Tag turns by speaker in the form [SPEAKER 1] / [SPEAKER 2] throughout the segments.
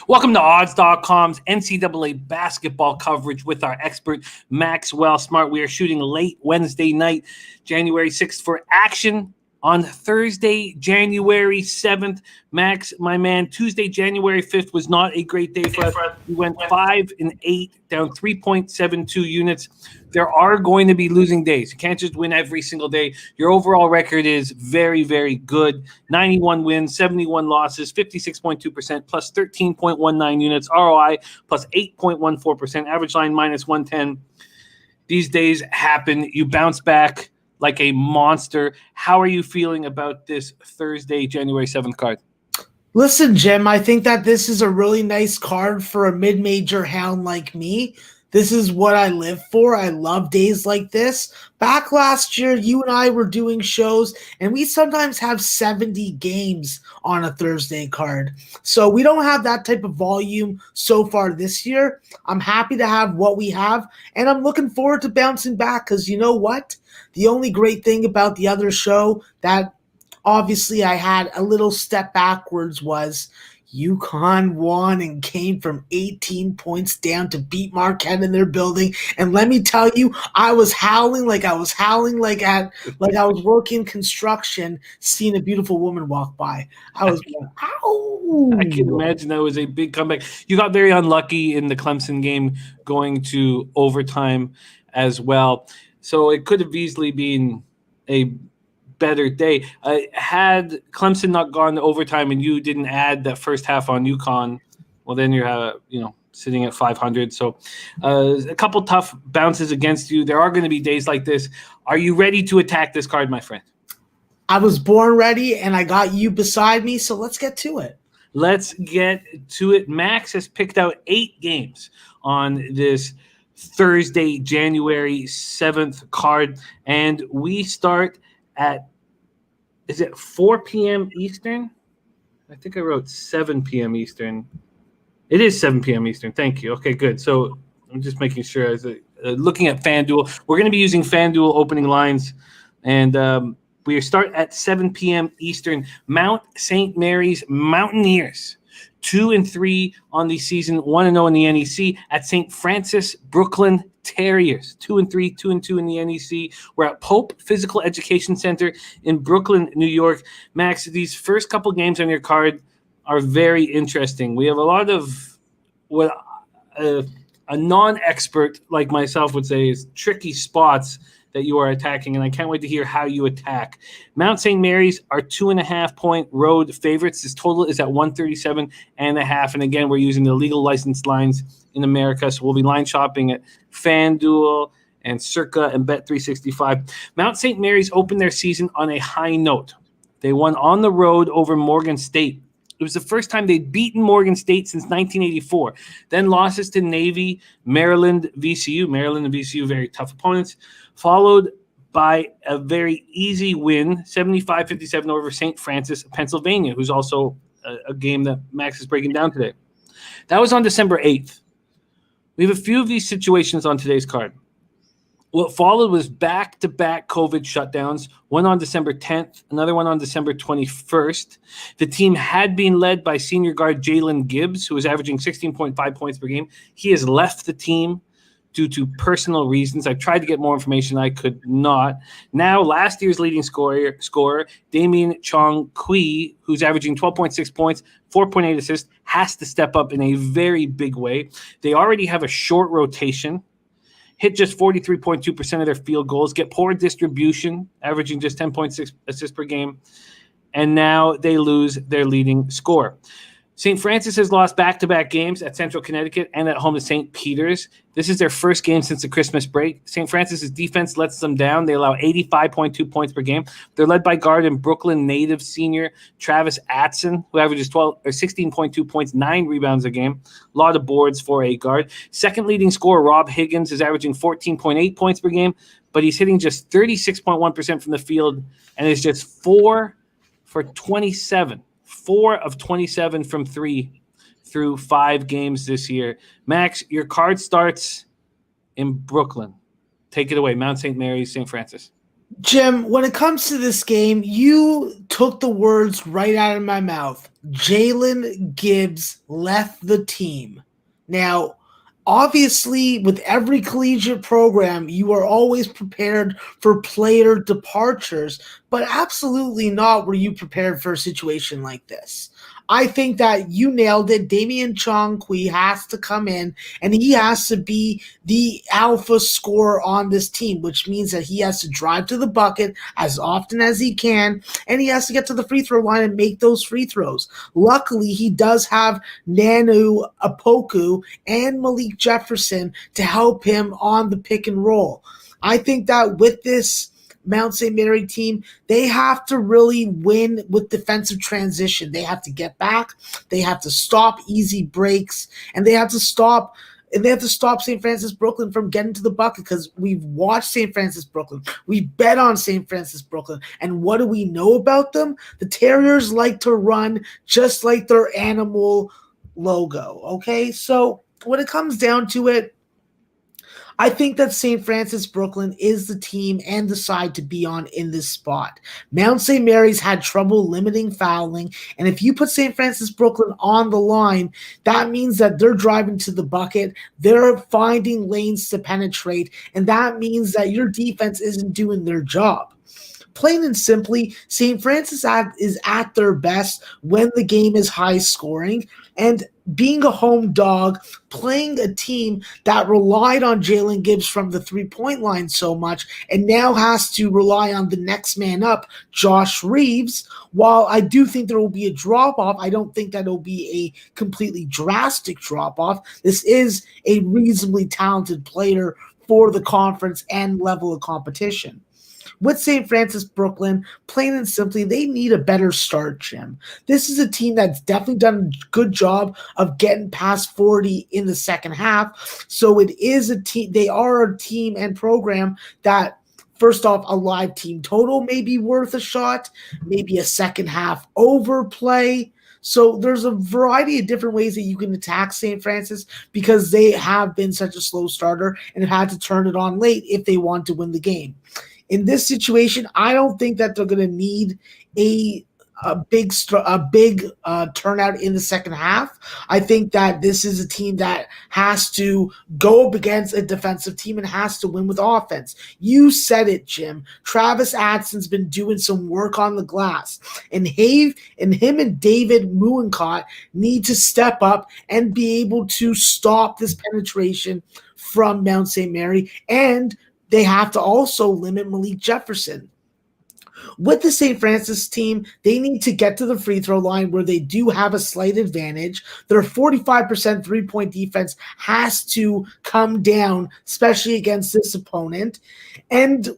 [SPEAKER 1] Welcome to Odds.com's NCAA basketball coverage with our expert, Maxwell Smart. We are shooting late Wednesday night, January 6th, for action on Thursday, January 7th. Max, my man, Tuesday, January 5th was not a great day for us. We went 5-8, down 3.72 units. There are going to be losing days. You can't just win every single day. Your overall record is very, very good. 91 wins, 71 losses, 56.2%, plus 13.19 units. ROI plus 8.14%. Average line minus 110. These days happen. You bounce back like a monster. How are you feeling about this Thursday, January 7th card?
[SPEAKER 2] Listen, Jim, I think that this is a really nice card for a mid-major hound like me. This is what I live for. I love days like this. Back last year, you and I were doing shows, and we sometimes have 70 games on a Thursday card. So we don't have that type of volume so far this year. I'm happy to have what we have, and I'm looking forward to bouncing back because you know what? The only great thing about the other show that obviously I had a little step backwards was UConn won and came from 18 points down to beat Marquette in their building. And let me tell you, I was howling like I was working construction, seeing a beautiful woman walk by. I was going, ow!
[SPEAKER 1] I can imagine that was a big comeback. You got very unlucky in the Clemson game going to overtime as well. So it could have easily been a better day. Had Clemson not gone to overtime and you didn't add that first half on UConn, well, then you're sitting at 500. So a couple tough bounces against you. There are going to be days like this. Are you ready to attack this card, my friend?
[SPEAKER 2] I was born ready, and I got you beside me, so let's get to it.
[SPEAKER 1] Let's get to it. Max has picked out 8 games on this Thursday, January 7th card, and we start at, is it 4 p.m. Eastern? I think I wrote 7 p.m. Eastern. It is 7 p.m. Eastern. Thank you. Okay, good. So I'm just making sure. As looking at FanDuel, we're going to be using FanDuel opening lines, and we start at 7 p.m. Eastern. Mount St. Mary's Mountaineers, 2-3 on the season, 1-0 in the NEC at St. Francis Brooklyn Terriers, 2-3, 2-2 in the NEC. We're at Pope Physical Education Center in Brooklyn, New York. Max, these first couple games on your card are very interesting. We have a lot of what a non-expert like myself would say is tricky spots that you are attacking, and I can't wait to hear how you attack. Mount St. Mary's are 2.5-point road favorites. This total is at 137.5, and again, we're using the legal licensed lines in America, so we'll be line shopping at FanDuel and Circa and Bet365. Mount St. Mary's opened their season on a high note. They won on the road over Morgan State. It was the first time they'd beaten Morgan State since 1984. Then losses to Navy, Maryland, VCU. Maryland and VCU, very tough opponents. Followed by a very easy win, 75-57 over St. Francis, Pennsylvania, who's also a game that Max is breaking down today. That was on December 8th. We have a few of these situations on today's card. What followed was back-to-back COVID shutdowns, one on December 10th, another one on December 21st. The team had been led by senior guard Jalen Gibbs, who was averaging 16.5 points per game. He has left the team due to personal reasons. I tried to get more information. I could not. Now, last year's leading scorer Damian Chong-Kui, who's averaging 12.6 points, 4.8 assists, has to step up in a very big way. They already have a short rotation. Hit just 43.2% of their field goals, get poor distribution, averaging just 10.6 assists per game, and now they lose their leading scorer. St. Francis has lost back-to-back games at Central Connecticut and at home to St. Peter's. This is their first game since the Christmas break. St. Francis's defense lets them down. They allow 85.2 points per game. They're led by guard and Brooklyn native senior Travis Atson, who averages 16.2 points, 9 rebounds a game. A lot of boards for a guard. Second leading scorer Rob Higgins is averaging 14.8 points per game, but he's hitting just 36.1% from the field and is just 4 for 27. 4 of 27 from 3 through 5 games this year. Max, your card starts in Brooklyn. Take it away. Mount St. Mary's, St. Francis.
[SPEAKER 2] Jim, when it comes to this game, you took the words right out of my mouth. Jalen Gibbs left the team. Now, obviously, with every collegiate program, you are always prepared for player departures, but absolutely not were you prepared for a situation like this. I think that you nailed it. Damian Chongqui has to come in and he has to be the alpha scorer on this team, which means that he has to drive to the bucket as often as he can, and he has to get to the free throw line and make those free throws. Luckily, he does have Nanu Apoku and Malik Jefferson to help him on the pick and roll. I think that with this Mount St. Mary team, they have to really win with defensive transition. They have to get back, they have to stop easy breaks, and they have to stop St. Francis Brooklyn from getting to the bucket, because we've watched St. Francis Brooklyn. We bet on St. Francis Brooklyn. And what do we know about them? The Terriers like to run just like their animal logo. Okay, so when it comes down to it, I think that St. Francis Brooklyn is the team and the side to be on in this spot. Mount St. Mary's had trouble limiting fouling, and if you put St. Francis Brooklyn on the line, that means that they're driving to the bucket, they're finding lanes to penetrate, and that means that your defense isn't doing their job. Plain and simply, St. Francis is at their best when the game is high scoring, and being a home dog, playing a team that relied on Jalen Gibbs from the three-point line so much and now has to rely on the next man up, Josh Reeves. While I do think there will be a drop-off, I don't think that it'll be a completely drastic drop-off. This is a reasonably talented player for the conference and level of competition. With St. Francis Brooklyn, plain and simply, they need a better start, Jim. This is a team that's definitely done a good job of getting past 40 in the second half. So it is a team, they are a team and program that, first off, a live team total may be worth a shot, maybe a second half overplay. So there's a variety of different ways that you can attack St. Francis, because they have been such a slow starter and have had to turn it on late if they want to win the game. In this situation, I don't think that they're going to need a big turnout in the second half. I think that this is a team that has to go up against a defensive team and has to win with offense. You said it, Jim. Travis Adson's been doing some work on the glass, and him and David Muencott need to step up and be able to stop this penetration from Mount St. Mary, and they have to also limit Malik Jefferson. With the St. Francis team, they need to get to the free throw line where they do have a slight advantage. Their 45% three-point defense has to come down, especially against this opponent, and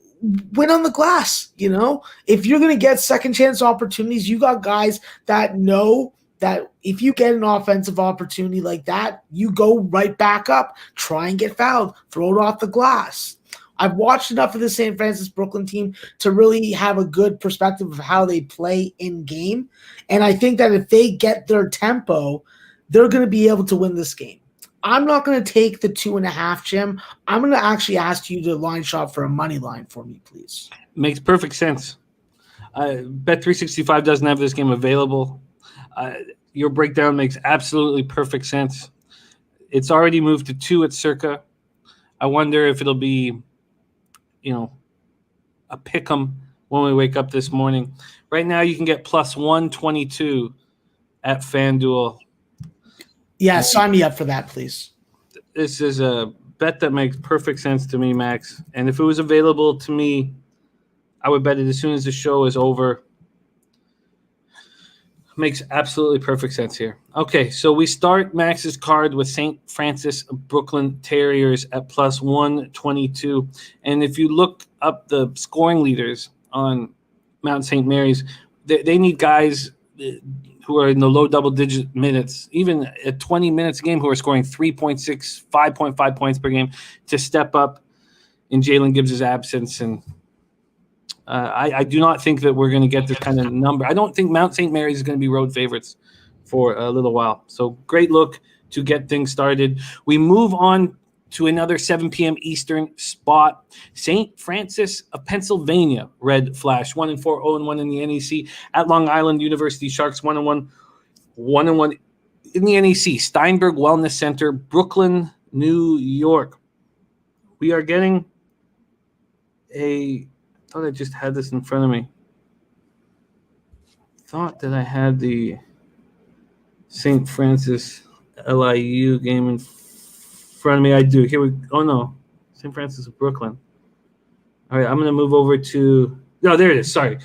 [SPEAKER 2] win on the glass. You know, if you're going to get second chance opportunities, you got guys that know that if you get an offensive opportunity like that, you go right back up, try and get fouled, throw it off the glass. I've watched enough of the St. Francis Brooklyn team to really have a good perspective of how they play in game. And I think that if they get their tempo, they're going to be able to win this game. I'm not going to take the 2.5, Jim. I'm going to actually ask you to line shop for a money line for me, please.
[SPEAKER 1] Makes perfect sense. Bet365 doesn't have this game available. Your breakdown makes absolutely perfect sense. It's already moved to 2 at Circa. I wonder if it'll be, a pick 'em when we wake up this morning. Right now, you can get plus 122 at FanDuel.
[SPEAKER 2] Yeah, sign me up for that, please.
[SPEAKER 1] This is a bet that makes perfect sense to me, Max. And if it was available to me, I would bet it as soon as the show is over. Makes absolutely perfect sense here. Okay, so we start Max's card with St. Francis Brooklyn Terriers at plus 122. And if you look up the scoring leaders on Mount St. Mary's, they need guys who are in the low double-digit minutes, even at 20 minutes a game, who are scoring 3.6, 5.5 points per game to step up in Jalen Gibbs' absence. And I do not think that we're going to get this kind of number. I don't think Mount St. Mary's is going to be road favorites for a little while. So great look to get things started. We move on to another 7 p.m. Eastern spot. St. Francis of Pennsylvania, Red Flash, 1-4, 0-1 in the NEC. At Long Island University Sharks, 1-1, 1-1 in the NEC. Steinberg Wellness Center, Brooklyn, New York. We are getting I thought I just had this in front of me. Thought that I had the St. Francis LIU game in front of me. I do. Here we go. Oh, no. St. Francis of Brooklyn. All right, I'm going to move over to – no, there it is. Sorry.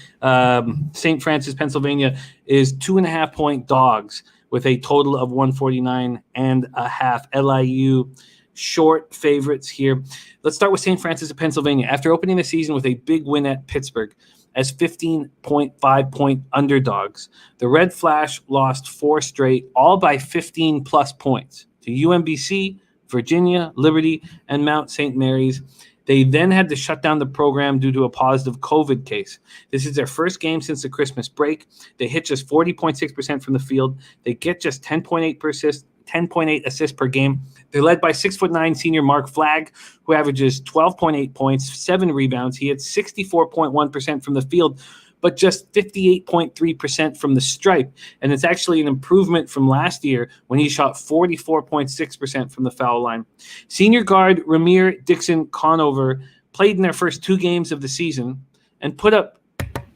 [SPEAKER 1] St. Francis, Pennsylvania is 2.5-point dogs with a total of 149.5. LIU short favorites here. Let's start with St. Francis of Pennsylvania. After opening the season with a big win at Pittsburgh as 15.5-point underdogs, the Red Flash lost 4 straight, all by 15-plus points to UMBC, Virginia, Liberty, and Mount St. Mary's. They then had to shut down the program due to a positive COVID case. This is their first game since the Christmas break. They hit just 40.6% from the field. They get just 10.8 assists per game. They're led by 6'9" senior Mark Flagg, who averages 12.8 points, 7 rebounds. He hits 64.1% from the field, but just 58.3% from the stripe. And it's actually an improvement from last year when he shot 44.6% from the foul line. Senior guard Ramir Dixon Conover played in their first 2 games of the season and put up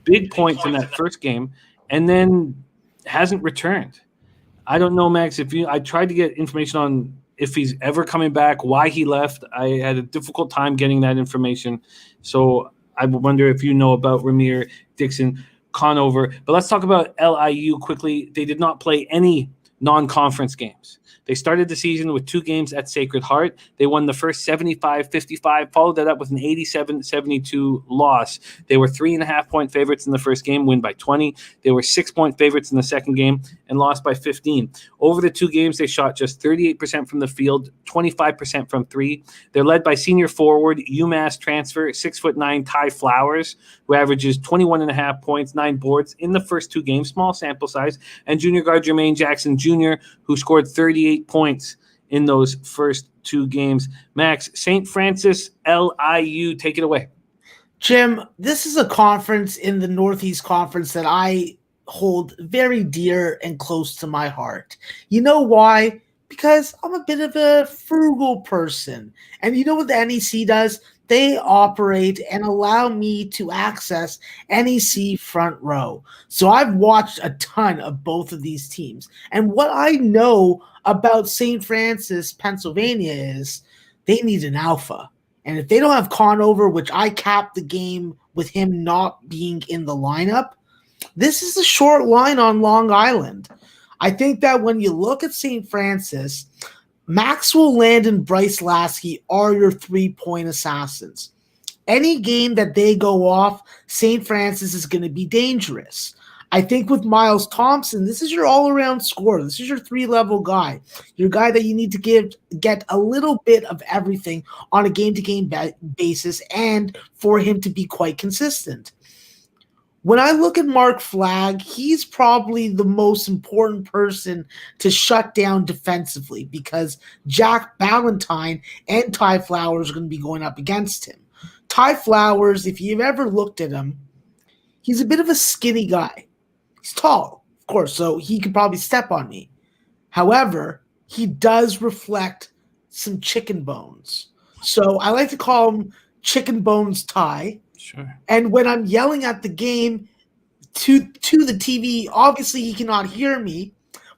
[SPEAKER 1] big points in that first game and then hasn't returned. I don't know, Max, I tried to get information on if he's ever coming back, why he left. I had a difficult time getting that information. So I wonder if you know about Ramir Dixon Conover. But let's talk about LIU quickly. They did not play any non-conference games. They started the season with 2 games at Sacred Heart. They won the first 75-55, followed that up with an 87-72 loss. They were 3.5-point favorites in the first game, win by 20. They were 6-point favorites in the second game and lost by 15. Over the 2 games, they shot just 38% from the field, 25% from 3. They're led by senior forward, UMass transfer, 6'9" Ty Flowers, who averages 21.5 points, 9 boards in the first 2 games, small sample size, and junior guard Jermaine Jackson Jr., who scored 38 points in those first 2 games. Max, St. Francis, LIU, take it away.
[SPEAKER 2] Jim, this is a conference in the Northeast Conference that I hold very dear and close to my heart. You know why? Because I'm a bit of a frugal person. And you know what the NEC does? They operate and allow me to access NEC front row. So I've watched a ton of both of these teams. And what I know about St. Francis, Pennsylvania is they need an alpha. And if they don't have Conover, which I capped the game with him not being in the lineup, this is a short line on Long Island. I think that when you look at St. Francis, Maxwell, Landon, Bryce Lasky are your 3-point assassins. Any game that they go off, St. Francis is going to be dangerous. I think with Miles Thompson, this is your all-around scorer. This is your 3-level guy. Your guy that you need to get a little bit of everything on a game-to-game basis and for him to be quite consistent. When I look at Mark Flagg, he's probably the most important person to shut down defensively because Jack Ballantyne and Ty Flowers are going to be going up against him. Ty Flowers, if you've ever looked at him, he's a bit of a skinny guy. He's tall, of course, so he could probably step on me. However, he does reflect some chicken bones. So I like to call him Chicken Bones Ty.
[SPEAKER 1] Sure.
[SPEAKER 2] And when I'm yelling at the game to the TV, obviously he cannot hear me,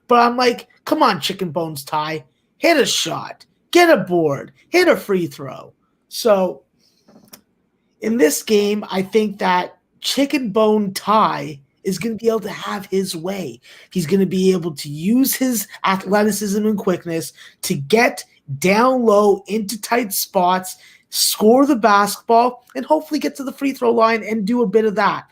[SPEAKER 2] but I'm like, come on, Chicken Bones Ty, hit a shot, get a board, hit a free throw. So in this game, I think that Chicken Bone Ty is going to be able to have his way. He's going to be able to use his athleticism and quickness to get down low into tight spots, score the basketball, and hopefully get to the free throw line and do a bit of that.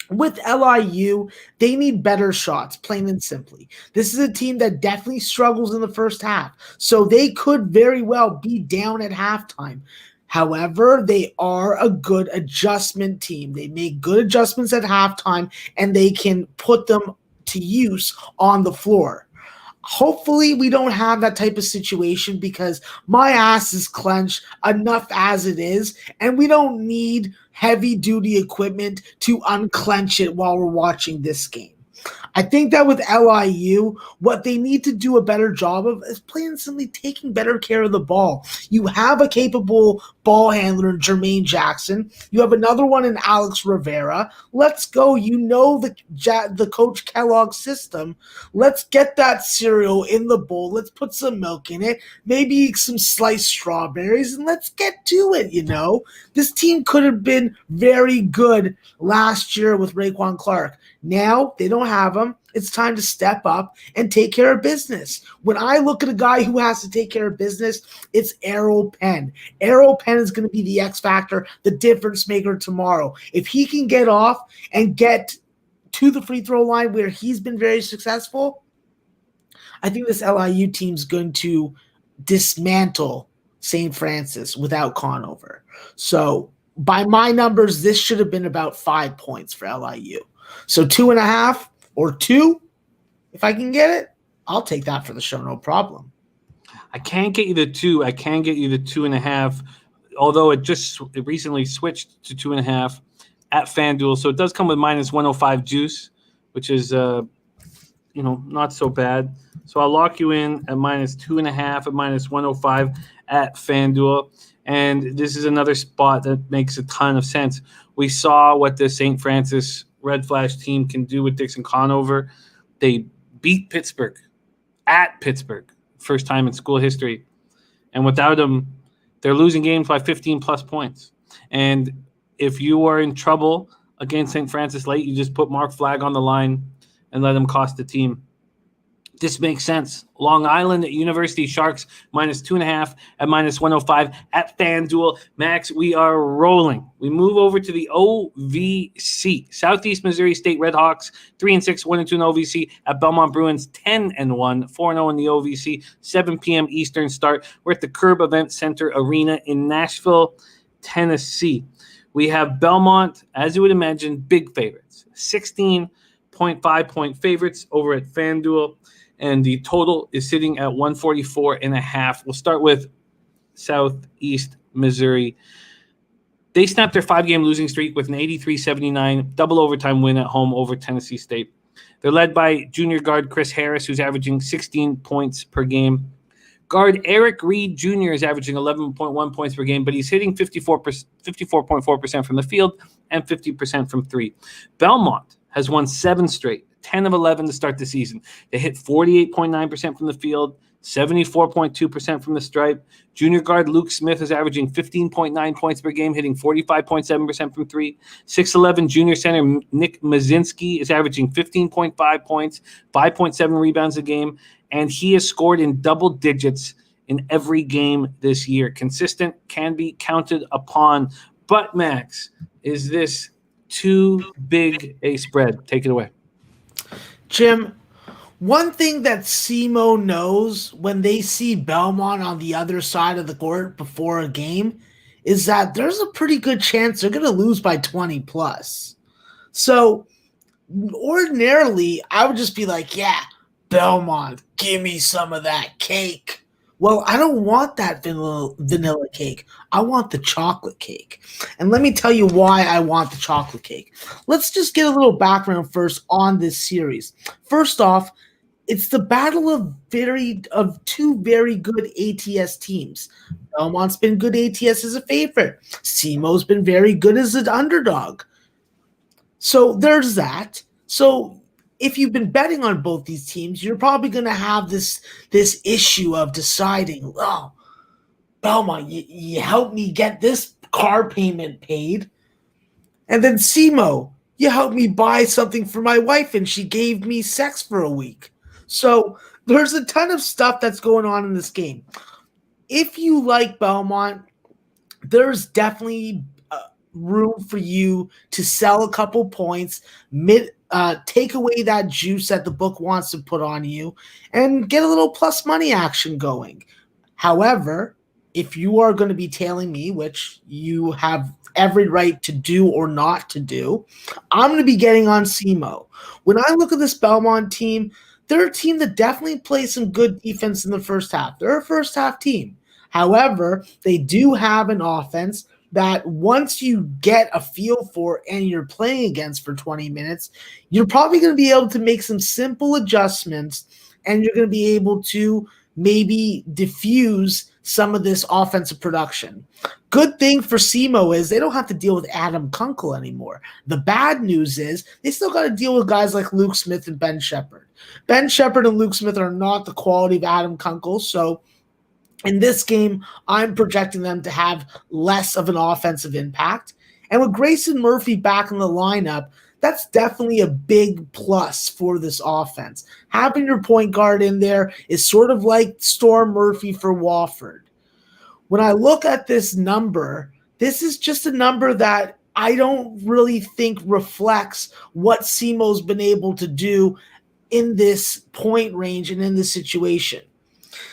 [SPEAKER 2] With LIU, they need better shots, plain and simply. This is a team that definitely struggles in the first half, so they could very well be down at halftime. However, they are a good adjustment team. They make good adjustments at halftime, and they can put them to use on the floor. Hopefully we don't have that type of situation because my ass is clenched enough as it is, and we don't need heavy duty equipment to unclench it while we're watching this game. I think that with LIU, what they need to do a better job of is plain and simply taking better care of the ball. You have a capable ball handler in Jermaine Jackson. You have another one in Alex Rivera. Let's go. You know the Coach Kellogg system. Let's get that cereal in the bowl. Let's put some milk in it, maybe some sliced strawberries, and let's get to it, This team could have been very good last year with Raekwon Clark. Now they don't have him. It's time to step up and take care of business. When I look at a guy who has to take care of business, it's Errol Penn. Errol Penn is going to be the X factor, the difference maker tomorrow. If he can get off and get to the free throw line where he's been very successful, I think this LIU team's going to dismantle St. Francis without Conover. So by my numbers, this should have been about 5 points for LIU. So 2.5 or 2, if I can get it, I'll take that for the show, no problem.
[SPEAKER 1] I can't get you the 2. I can get you the 2.5, although it recently switched to 2.5 at FanDuel. So it does come with minus 105 juice, which is not so bad. So I'll lock you in at minus 2.5 at minus 105 at FanDuel. And this is another spot that makes a ton of sense. We saw what the St. Francis Red Flash team can do with Dixon Conover. They beat Pittsburgh at Pittsburgh, first time in school history. And without him, they're losing games by 15-plus points. And if you are in trouble against St. Francis late, you just put Mark Flagg on the line and let him cost the team. This makes sense. Long Island at University Sharks, minus 2.5 at minus 105 at FanDuel. Max, we are rolling. We move over to the OVC. Southeast Missouri State Redhawks, 3-6, 1-2 in OVC at Belmont Bruins, 10-1, 4-0 in the OVC, 7 p.m. Eastern start. We're at the Curb Event Center Arena in Nashville, Tennessee. We have Belmont, as you would imagine, big favorites, 16.5-point favorites over at FanDuel. And the total is sitting at 144.5. We'll start with Southeast Missouri. They snapped their 5-game losing streak with an 83-79 double overtime win at home over Tennessee State. They're led by junior guard Chris Harris, who's averaging 16 points per game. Guard Eric Reed Jr. is averaging 11.1 points per game, but he's hitting 54.4% from the field and 50% from three. Belmont has won 7 straight. 10 of 11 to start the season. They hit 48.9% from the field, 74.2% from the stripe. Junior guard Luke Smith is averaging 15.9 points per game, hitting 45.7% from three. 6'11 junior center Nick Mazinski is averaging 15.5 points, 5.7 rebounds a game, and he has scored in double digits in every game this year. Consistent, can be counted upon. But, Max, is this too big a spread? Take it away.
[SPEAKER 2] Jim, one thing that SEMO knows when they see Belmont on the other side of the court before a game is that there's a pretty good chance they're going to lose by 20 plus. So ordinarily, I would just be like, yeah, Belmont, give me some of that cake. Well, I don't want that vanilla cake. I want the chocolate cake. And let me tell you why I want the chocolate cake. Let's just get a little background first on this series. First off, it's the battle of two very good ATS teams. Belmont's been good ATS as a favorite. SEMO's been very good as an underdog. So there's that. So if you've been betting on both these teams, you're probably going to have this issue of deciding, oh, Belmont, you helped me get this car payment paid. And then SEMO, you helped me buy something for my wife and she gave me sex for a week. So there's a ton of stuff that's going on in this game. If you like Belmont, there's definitely room for you to sell a couple points, take away that juice that the book wants to put on you, and get a little plus money action going. However, if you are going to be tailing me, which you have every right to do or not to do, I'm going to be getting on SEMO. When I look at this Belmont team, they're a team that definitely plays some good defense in the first half. They're a first half team. However, they do have an offense that once you get a feel for and you're playing against for 20 minutes, you're probably going to be able to make some simple adjustments and you're going to be able to maybe diffuse some of this offensive production. Good thing for SEMO is they don't have to deal with Adam Kunkel anymore. The bad news is they still got to deal with guys like Luke Smith and Ben Shepherd. Ben Shepherd and Luke Smith are not the quality of Adam Kunkel, so in this game, I'm projecting them to have less of an offensive impact. And with Grayson Murphy back in the lineup, that's definitely a big plus for this offense. Having your point guard in there is sort of like Storm Murphy for Wofford. When I look at this number, this is just a number that I don't really think reflects what SEMO's been able to do in this point range and in this situation.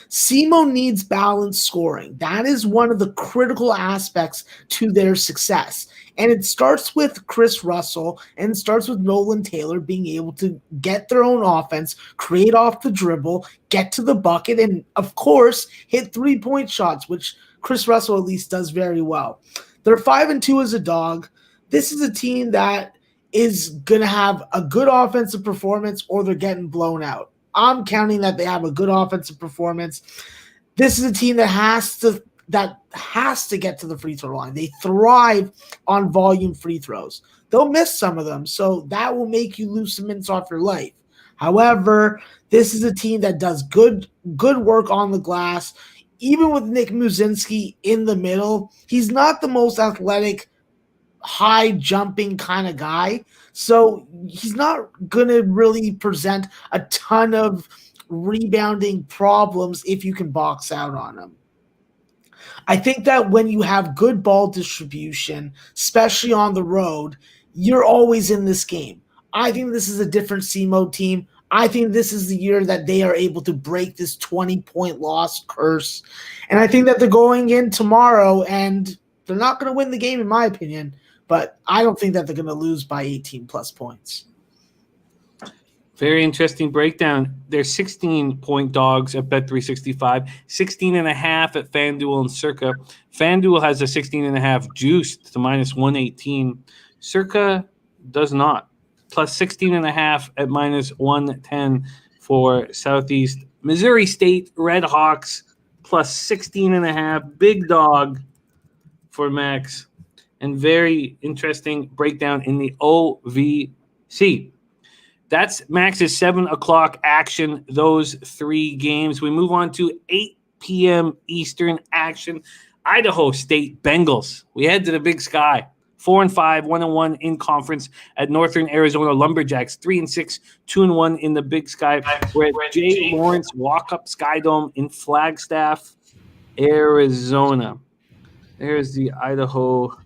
[SPEAKER 2] SEMO needs balanced scoring. That is one of the critical aspects to their success. And it starts with Chris Russell and it starts with Nolan Taylor being able to get their own offense, create off the dribble, get to the bucket, and of course, hit 3-point shots, which Chris Russell at least does very well. They're 5-2 as a dog. This is a team that is going to have a good offensive performance or they're getting blown out. I'm counting that they have a good offensive performance. This is a team that has to get to the free throw line. They thrive on volume free throws. They'll miss some of them, so that will make you lose some minutes off your life. However, this is a team that does good work on the glass. Even with Nick Muszynski in the middle, he's not the most athletic, high-jumping kind of guy. So he's not going to really present a ton of rebounding problems if you can box out on him. I think that when you have good ball distribution, especially on the road, you're always in this game. I think this is a different SEMO team. I think this is the year that they are able to break this 20-point loss curse. And I think that they're going in tomorrow, and they're not going to win the game, in my opinion. But I don't think that they're going to lose by 18-plus points.
[SPEAKER 1] Very interesting breakdown. They're 16-point dogs at Bet365, 16.5 at FanDuel and Circa. FanDuel has a 16.5 juiced to minus 118. Circa does not. Plus 16.5 at minus 110 for Southeast. Missouri State Redhawks plus 16.5. Big dog for Max. And very interesting breakdown in the OVC. That's Max's 7 o'clock action, those 3 games. We move on to 8 p.m. Eastern action. Idaho State Bengals. We head to the Big Sky. 4-5, 1-1 in conference at Northern Arizona Lumberjacks. 3-6, 2-1 in the Big Sky. We're at Jay Lawrence Walk-Up Sky Dome in Flagstaff, Arizona. There's the Idaho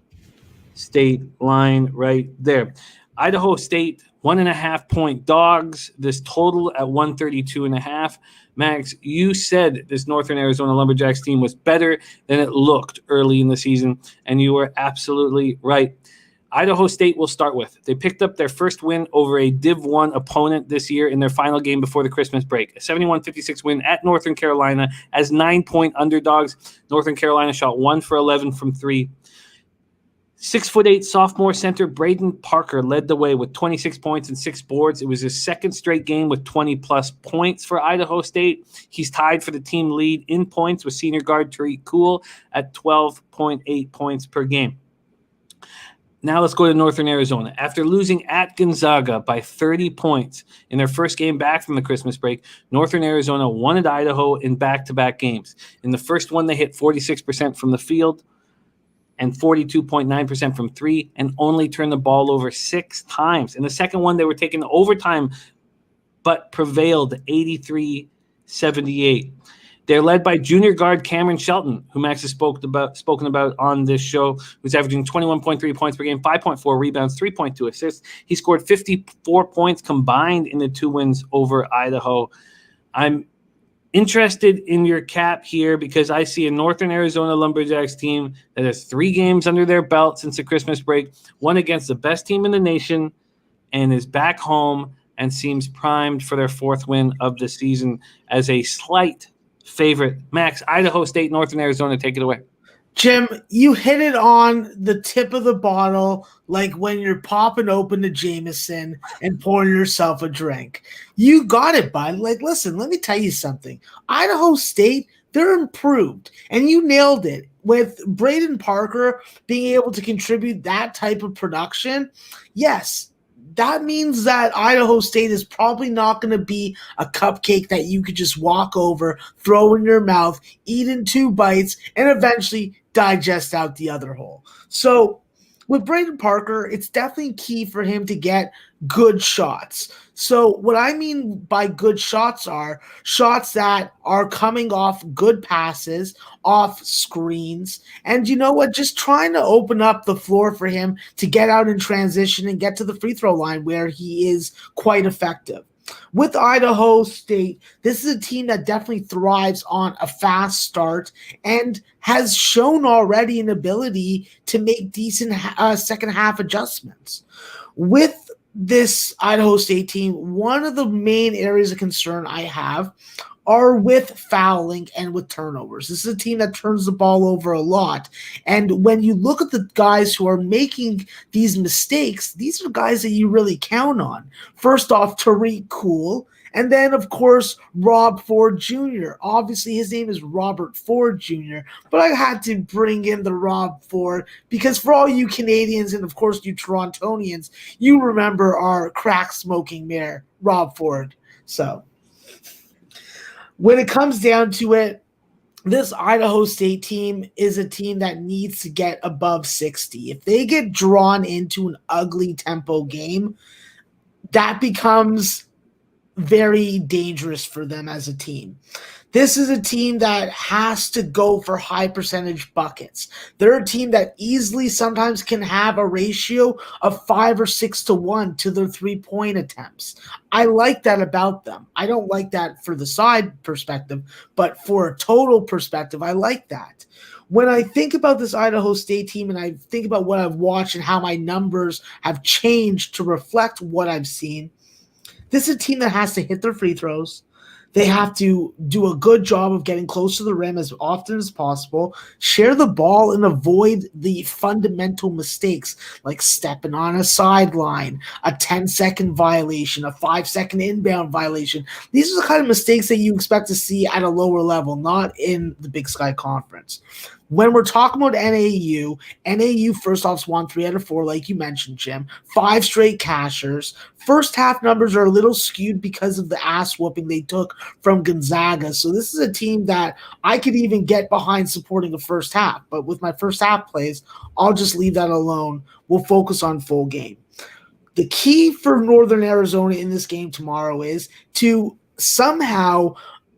[SPEAKER 1] State line right there. Idaho State 1.5-point dogs. This total at 132.5. Max, you said this Northern Arizona Lumberjacks team was better than it looked early in the season, and you were absolutely right. Idaho State will start with. They picked up their first win over a Div 1 opponent this year in their final game before the Christmas break. A 71-56 win at Northern Carolina as 9-point underdogs. Northern Carolina shot 1 for 11 from 3. 6'8" sophomore center Braden Parker led the way with 26 points and 6 boards. It was his second straight game with 20-plus points for Idaho State. He's tied for the team lead in points with senior guard Tariq Cool at 12.8 points per game. Now let's go to Northern Arizona. After losing at Gonzaga by 30 points in their first game back from the Christmas break, Northern Arizona won at Idaho in back-to-back games. In the first one, they hit 46% from the field and 42.9% from 3, and only turned the ball over 6 times. In the second one, they were taking overtime, but prevailed 83-78. They're led by junior guard Cameron Shelton, who Max has spoken about on this show, who's averaging 21.3 points per game, 5.4 rebounds, 3.2 assists. He scored 54 points combined in the 2 wins over Idaho. I'm interested in your cap here because I see a Northern Arizona Lumberjacks team that has 3 games under their belt since the Christmas break, one against the best team in the nation, and is back home and seems primed for their 4th win of the season as a slight favorite. Max, Idaho State, Northern Arizona, take it away.
[SPEAKER 2] Jim, you hit it on the tip of the bottle, like when you're popping open a Jameson and pouring yourself a drink. You got it, bud. Like, listen, let me tell you something. Idaho State, they're improved, and you nailed it. With Braden Parker being able to contribute that type of production, yes, that means that Idaho State is probably not going to be a cupcake that you could just walk over, throw in your mouth, eat in 2 bites, and eventually digest out the other hole. So with Braden Parker, it's definitely key for him to get good shots. So what I mean by good shots are shots that are coming off good passes, off screens, and you know what? Just trying to open up the floor for him to get out in transition and get to the free throw line where he is quite effective. With Idaho State, this is a team that definitely thrives on a fast start and has shown already an ability to make decent second half adjustments. With this Idaho State team, one of the main areas of concern I have are with fouling and with turnovers. This is a team that turns the ball over a lot. And when you look at the guys who are making these mistakes, these are guys that you really count on. First off, Tariq Cool. And then, of course, Rob Ford Jr. Obviously, his name is Robert Ford Jr., but I had to bring in the Rob Ford because for all you Canadians and, of course, you Torontonians, you remember our crack-smoking mayor, Rob Ford. So when it comes down to it, this Idaho State team is a team that needs to get above 60. If they get drawn into an ugly tempo game, that becomes very dangerous for them as a team. This is a team that has to go for high percentage buckets. They're a team that easily sometimes can have a ratio of 5 or 6 to 1 to their 3-point attempts. I like that about them. I don't like that for the side perspective, but for a total perspective, I like that. When I think about this Idaho State team and I think about what I've watched and how my numbers have changed to reflect what I've seen, this is a team that has to hit their free throws. They have to do a good job of getting close to the rim as often as possible, share the ball, and avoid the fundamental mistakes like stepping on a sideline, a 10-second violation, a 5-second inbound violation. These are the kind of mistakes that you expect to see at a lower level, not in the Big Sky Conference. When we're talking about NAU first off's won 3 out of 4, like you mentioned, Jim. 5 straight cashers. First half numbers are a little skewed because of the ass whooping they took from Gonzaga. So this is a team that I could even get behind supporting a first half. But with my first half plays, I'll just leave that alone. We'll focus on full game. The key for Northern Arizona in this game tomorrow is to somehow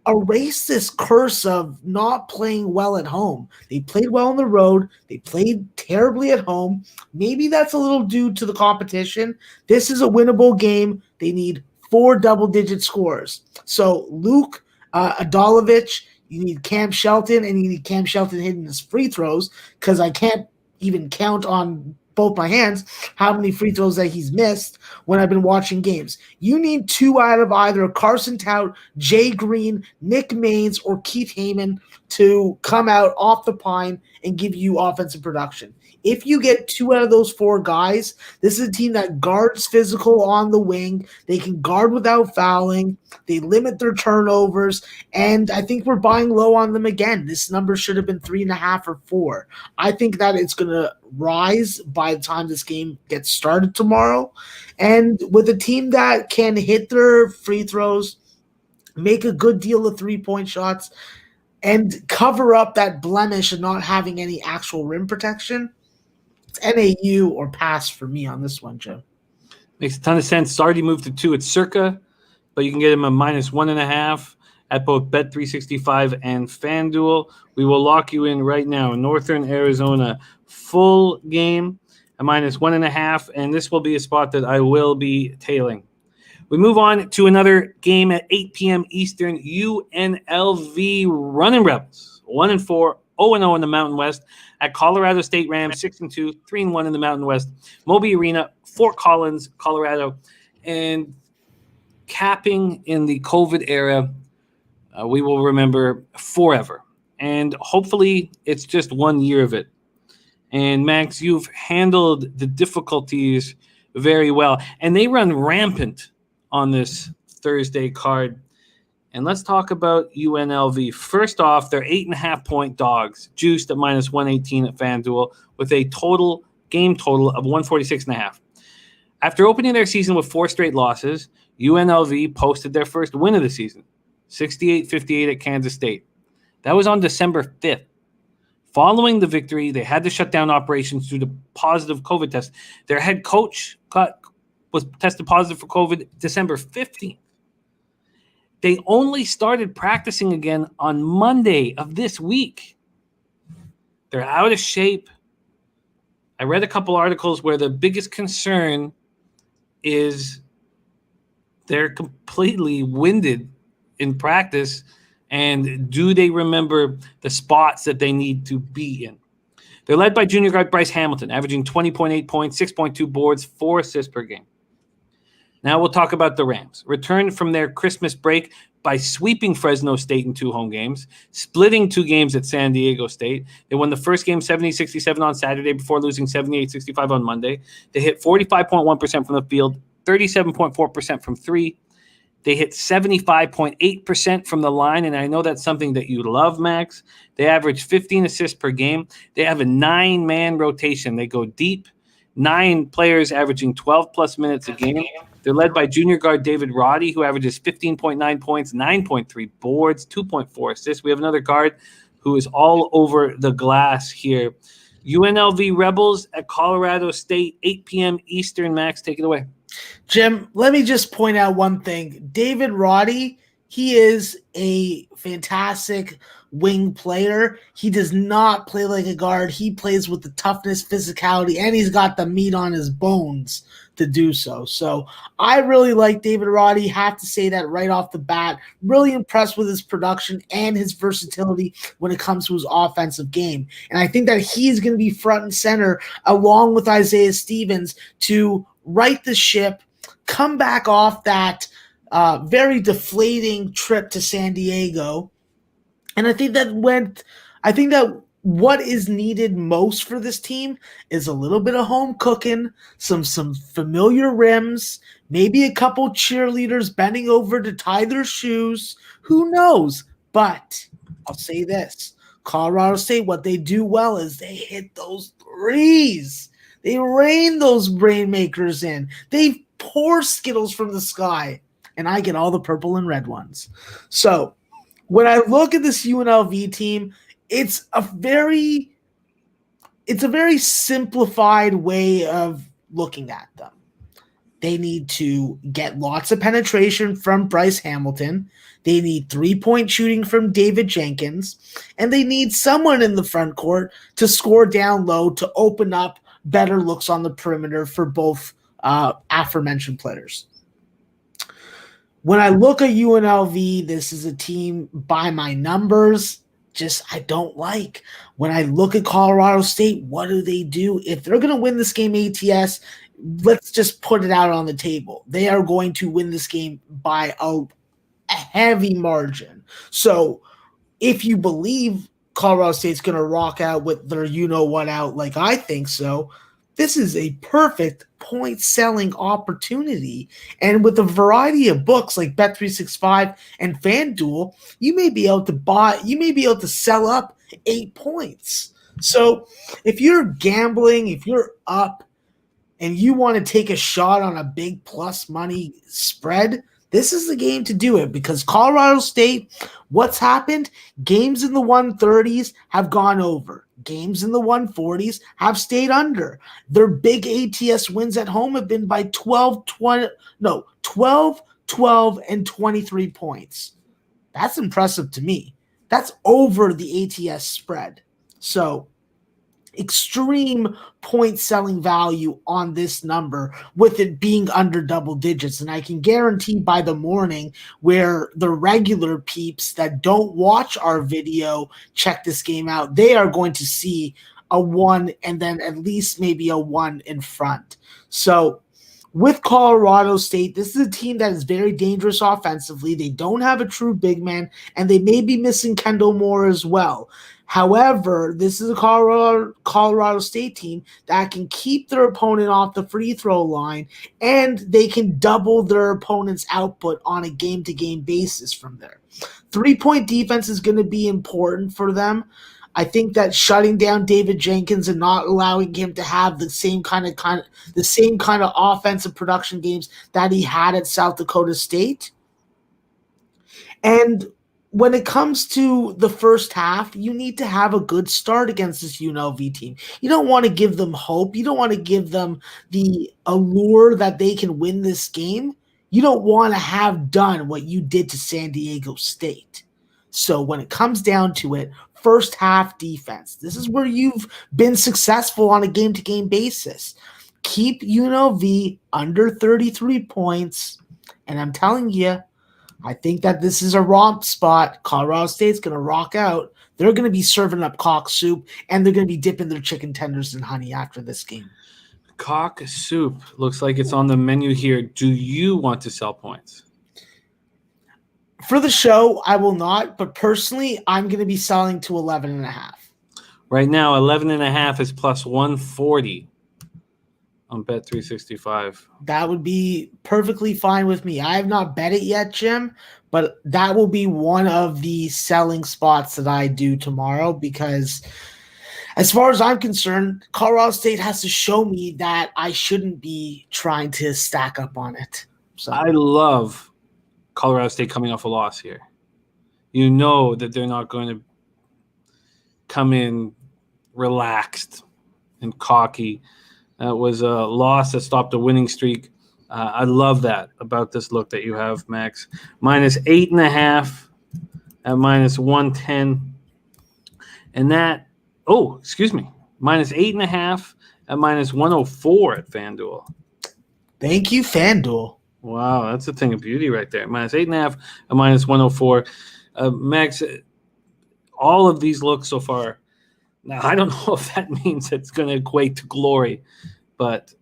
[SPEAKER 2] erase this curse of not playing well at home. They played well on the road. They played terribly at home. Maybe that's a little due to the competition. This is a winnable game. They need 4 double-digit scores. So Luke Adalovich, you need Cam Shelton, and you need Cam Shelton hitting his free throws because I can't even count on both my hands how many free throws that he's missed when I've been watching games. You need 2 out of either Carson Tout, Jay Green, Nick Maines, or Keith Heyman to come out off the pine and give you offensive production. If you get 2 out of those 4 guys, this is a team that guards physical on the wing. They can guard without fouling. They limit their turnovers. And I think we're buying low on them again. This number should have been 3.5 or 4. I think that it's going to rise by the time this game gets started tomorrow. And with a team that can hit their free throws, make a good deal of 3-point shots, and cover up that blemish of not having any actual rim protection, it's NAU or pass for me on this one, Joe.
[SPEAKER 1] Makes a ton of sense. Sardi moved to 2 at Circa, but you can get him a -1.5 at both Bet365 and FanDuel. We will lock you in right now. Northern Arizona full game, a -1.5, and this will be a spot that I will be tailing. We move on to another game at 8 p.m. Eastern. UNLV Running Rebels, 1-4, 0-0 in the Mountain West at Colorado State Rams, 6-2, 3-1 in the Mountain West. Moby Arena, Fort Collins, Colorado. And capping in the COVID era we will remember forever. And hopefully it's just 1 year of it. And Max, you've handled the difficulties very well. And they run rampant on this Thursday card. And let's talk about UNLV. First off, they're 8.5-point dogs, juiced at minus 118 at FanDuel, with a game total of 146.5. After opening their season with 4 straight losses, UNLV posted their first win of the season, 68-58 at Kansas State. That was on December 5th. Following the victory, they had to shut down operations due to positive COVID tests. Their head coach was tested positive for COVID December 15th. They only started practicing again on Monday of this week. They're out of shape. I read a couple articles where the biggest concern is they're completely winded in practice, and do they remember the spots that they need to be in? They're led by junior guard Bryce Hamilton, averaging 20.8 points, 6.2 boards, 4 assists per game. Now we'll talk about the Rams. Returned from their Christmas break by sweeping Fresno State in 2 home games, splitting 2 games at San Diego State. They won the first game 70-67 on Saturday before losing 78-65 on Monday. They hit 45.1% from the field, 37.4% from 3. They hit 75.8% from the line, and I know that's something that you love, Max. They average 15 assists per game. They have a 9-man rotation. They go deep, 9 players averaging 12-plus minutes a game. They're led by junior guard David Roddy, who averages 15.9 points, 9.3 boards, 2.4 assists. We have another guard who is all over the glass here. UNLV Rebels at Colorado State, 8 p.m. Eastern. Max, take it away.
[SPEAKER 2] Jim, let me just point out one thing. David Roddy, he is a fantastic wing player. He does not play like a guard. He plays with the toughness, physicality, and he's got the meat on his bones to do so. So I really like David Roddy. Have to say that right off the bat. Really impressed with his production and his versatility when it comes to his offensive game. And I think that he's going to be front and center along with Isaiah Stevens to right the ship, come back off that very deflating trip to San Diego. And I think that what is needed most for this team is a little bit of home cooking, some familiar rims, maybe a couple cheerleaders bending over to tie their shoes. Who knows? But I'll say this. Colorado State, what they do well is they hit those threes. They rain those rainmakers in. They pour Skittles from the sky. And I get all the purple and red ones. So when I look at this UNLV team, it's a very simplified way of looking at them. They need to get lots of penetration from Bryce Hamilton. They need 3-point shooting from David Jenkins. And they need someone in the front court to score down low to open up better looks on the perimeter for both aforementioned players. When I look at UNLV, this is a team by my numbers, I don't like. When I look at Colorado State, what do they do? If they're going to win this game ATS, let's just put it out on the table. They are going to win this game by a heavy margin. So if you believe Colorado State's going to rock out with their you-know-what out like I think so, this is a perfect point-selling opportunity. And with a variety of books like Bet365 and FanDuel, you may be able to sell up 8 points. So if you're gambling, if you're up and you want to take a shot on a big plus money spread, this is the game to do it, because Colorado State, what's happened? Games in the 130s have gone over. Games in the 140s have stayed under. Their big ATS wins at home have been by 12, 12, and 23 points. That's impressive to me. That's over the ATS spread. So extreme point selling value on this number with it being under double digits. And I can guarantee by the morning where the regular peeps that don't watch our video check this game out, they are going to see a 1 and then at least maybe a 1 in front. So with Colorado State, this is a team that is very dangerous offensively. They don't have a true big man, and they may be missing Kendall Moore as well. However, this is a Colorado State team that can keep their opponent off the free throw line, and they can double their opponent's output on a game-to-game basis from there. 3-point defense is going to be important for them. I think that shutting down David Jenkins and not allowing him to have the same kind of offensive production games that he had at South Dakota State. And when it comes to the first half, you need to have a good start against this UNLV team. You don't want to give them hope. You don't want to give them the allure that they can win this game. You don't want to have done what you did to San Diego State. So when it comes down to it, first half defense, this is where you've been successful on a game-to-game basis. Keep UNLV under 33 points. And I'm telling you, I think that this is a romp spot. Colorado State's going to rock out. They're going to be serving up cock soup, and they're going to be dipping their chicken tenders in honey after this game.
[SPEAKER 1] Cock soup looks like it's on the menu here. Do you want to sell points?
[SPEAKER 2] For the show, I will not, but personally, I'm going to be selling to 11.5.
[SPEAKER 1] Right now, 11.5 is plus 140 on Bet365.
[SPEAKER 2] That would be perfectly fine with me. I have not bet it yet, Jim, but that will be one of the selling spots that I do tomorrow because as far as I'm concerned, Colorado State has to show me that I shouldn't be trying to stack up on it. So
[SPEAKER 1] I love Colorado State coming off a loss here. You know that they're not going to come in relaxed and cocky. That was a loss that stopped a winning streak. I love that about this look that you have, Max. Minus 8.5 at minus 110. And that, minus 8.5 at minus 104 at FanDuel.
[SPEAKER 2] Thank you, FanDuel.
[SPEAKER 1] Wow, that's a thing of beauty right there. Minus 8.5 and minus 104. Max, all of these looks so far. Now, I don't know if that means it's going to equate to glory, but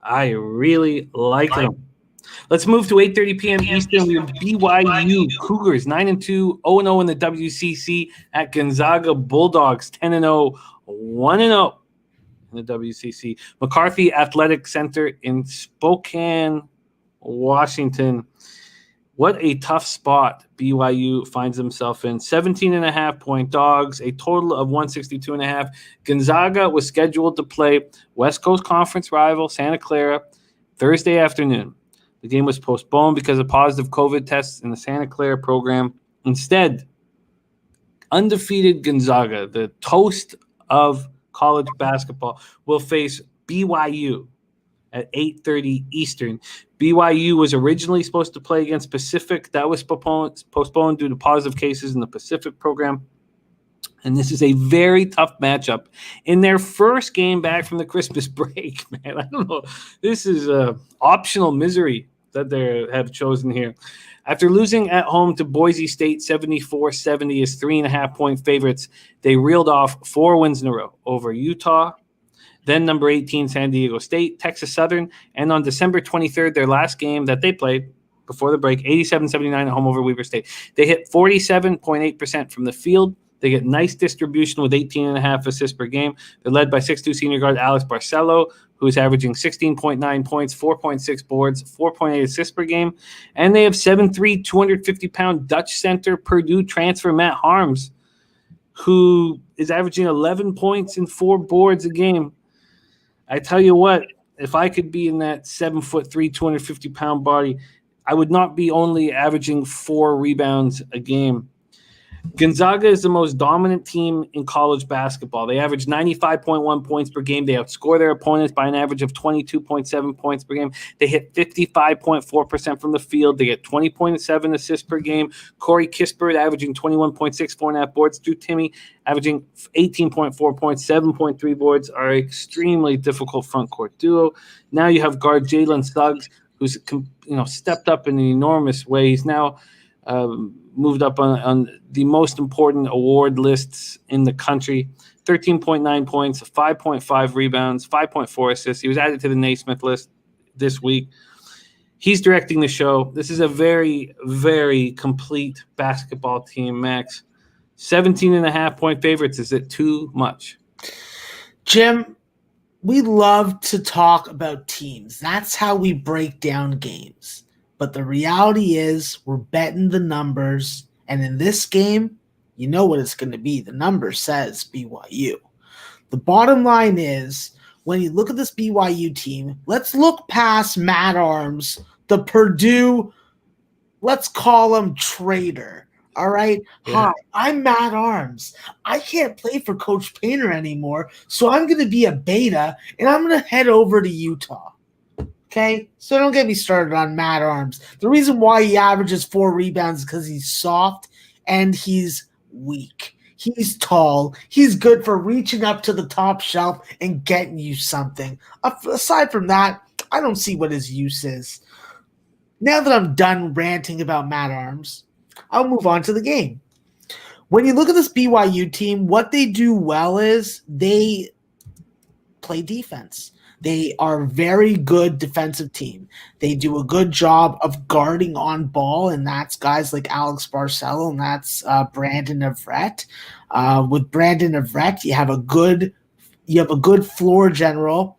[SPEAKER 1] I really like them. Let's move to 8:30 p.m. Eastern. We have BYU Cougars 9-2, 0-0 in the WCC at Gonzaga Bulldogs 10-0, 1-0 in the WCC. McCarthy Athletic Center in Spokane, Washington. What a tough spot BYU finds himself in. 17.5-point dogs, a total of 162.5. Gonzaga was scheduled to play West Coast Conference rival Santa Clara Thursday afternoon. The game was postponed because of positive COVID tests in the Santa Clara program. Instead, undefeated Gonzaga, the toast of college basketball, will face BYU at 8:30 Eastern. BYU was originally supposed to play against Pacific. That was postponed due to positive cases in the Pacific program. And this is a very tough matchup in their first game back from the Christmas break, man. I don't know. This is optional misery that they have chosen here. After losing at home to Boise State 74-70 as 3.5-point favorites, they reeled off 4 wins in a row over Utah, then number 18 San Diego State, Texas Southern, and on December 23rd, their last game that they played before the break, 87-79 at home over Weber State. They hit 47.8% from the field. They get nice distribution with 18.5 assists per game. They're led by 6'2 senior guard Alex Barcelo, who's averaging 16.9 points, 4.6 boards, 4.8 assists per game. And they have 7'3", 250-pound Dutch center Purdue transfer Matt Harms, who is averaging 11 points and 4 boards a game. I tell you what, if I could be in that 7'3", 250-pound body, I would not be only averaging 4 rebounds a game. Gonzaga is the most dominant team in college basketball. They average 95.1 points per game. They outscore their opponents by an average of 22.7 points per game. They hit 55.4% from the field. They get 20.7 assists per game. Corey Kispert averaging 21.6, 4.5 boards. Drew Timme averaging 18.4 points, 7.3 boards are an extremely difficult front court duo. Now you have guard Jalen Suggs, who's stepped up in an enormous way. He's now moved up on the most important award lists in the country. 13.9 points, 5.5 rebounds, 5.4 assists. He was added to the Naismith list this week. He's directing the show. This is a very, very complete basketball team, Max. 17.5-point favorites. Is it too much?
[SPEAKER 2] Jim, we love to talk about teams. That's how we break down games. But the reality is we're betting the numbers. And in this game, you know what it's going to be. The number says BYU. The bottom line is, when you look at this BYU team, let's look past Matt Arms, the Purdue, let's call him traitor. All right?
[SPEAKER 1] Yeah.
[SPEAKER 2] Hi, I'm Matt Arms. I can't play for Coach Painter anymore, so I'm going to be a beta, and I'm going to head over to Utah. Okay? So don't get me started on Matt Arms. The reason why he averages 4 rebounds is because he's soft and he's weak. He's tall. He's good for reaching up to the top shelf and getting you something. Aside from that, I don't see what his use is. Now that I'm done ranting about Matt Arms, I'll move on to the game. When you look at this BYU team, what they do well is they play defense. They are a very good defensive team. They do a good job of guarding on ball, and that's guys like Alex Barcelo, and that's Brandon Everett. With Brandon Everett, you have a good floor general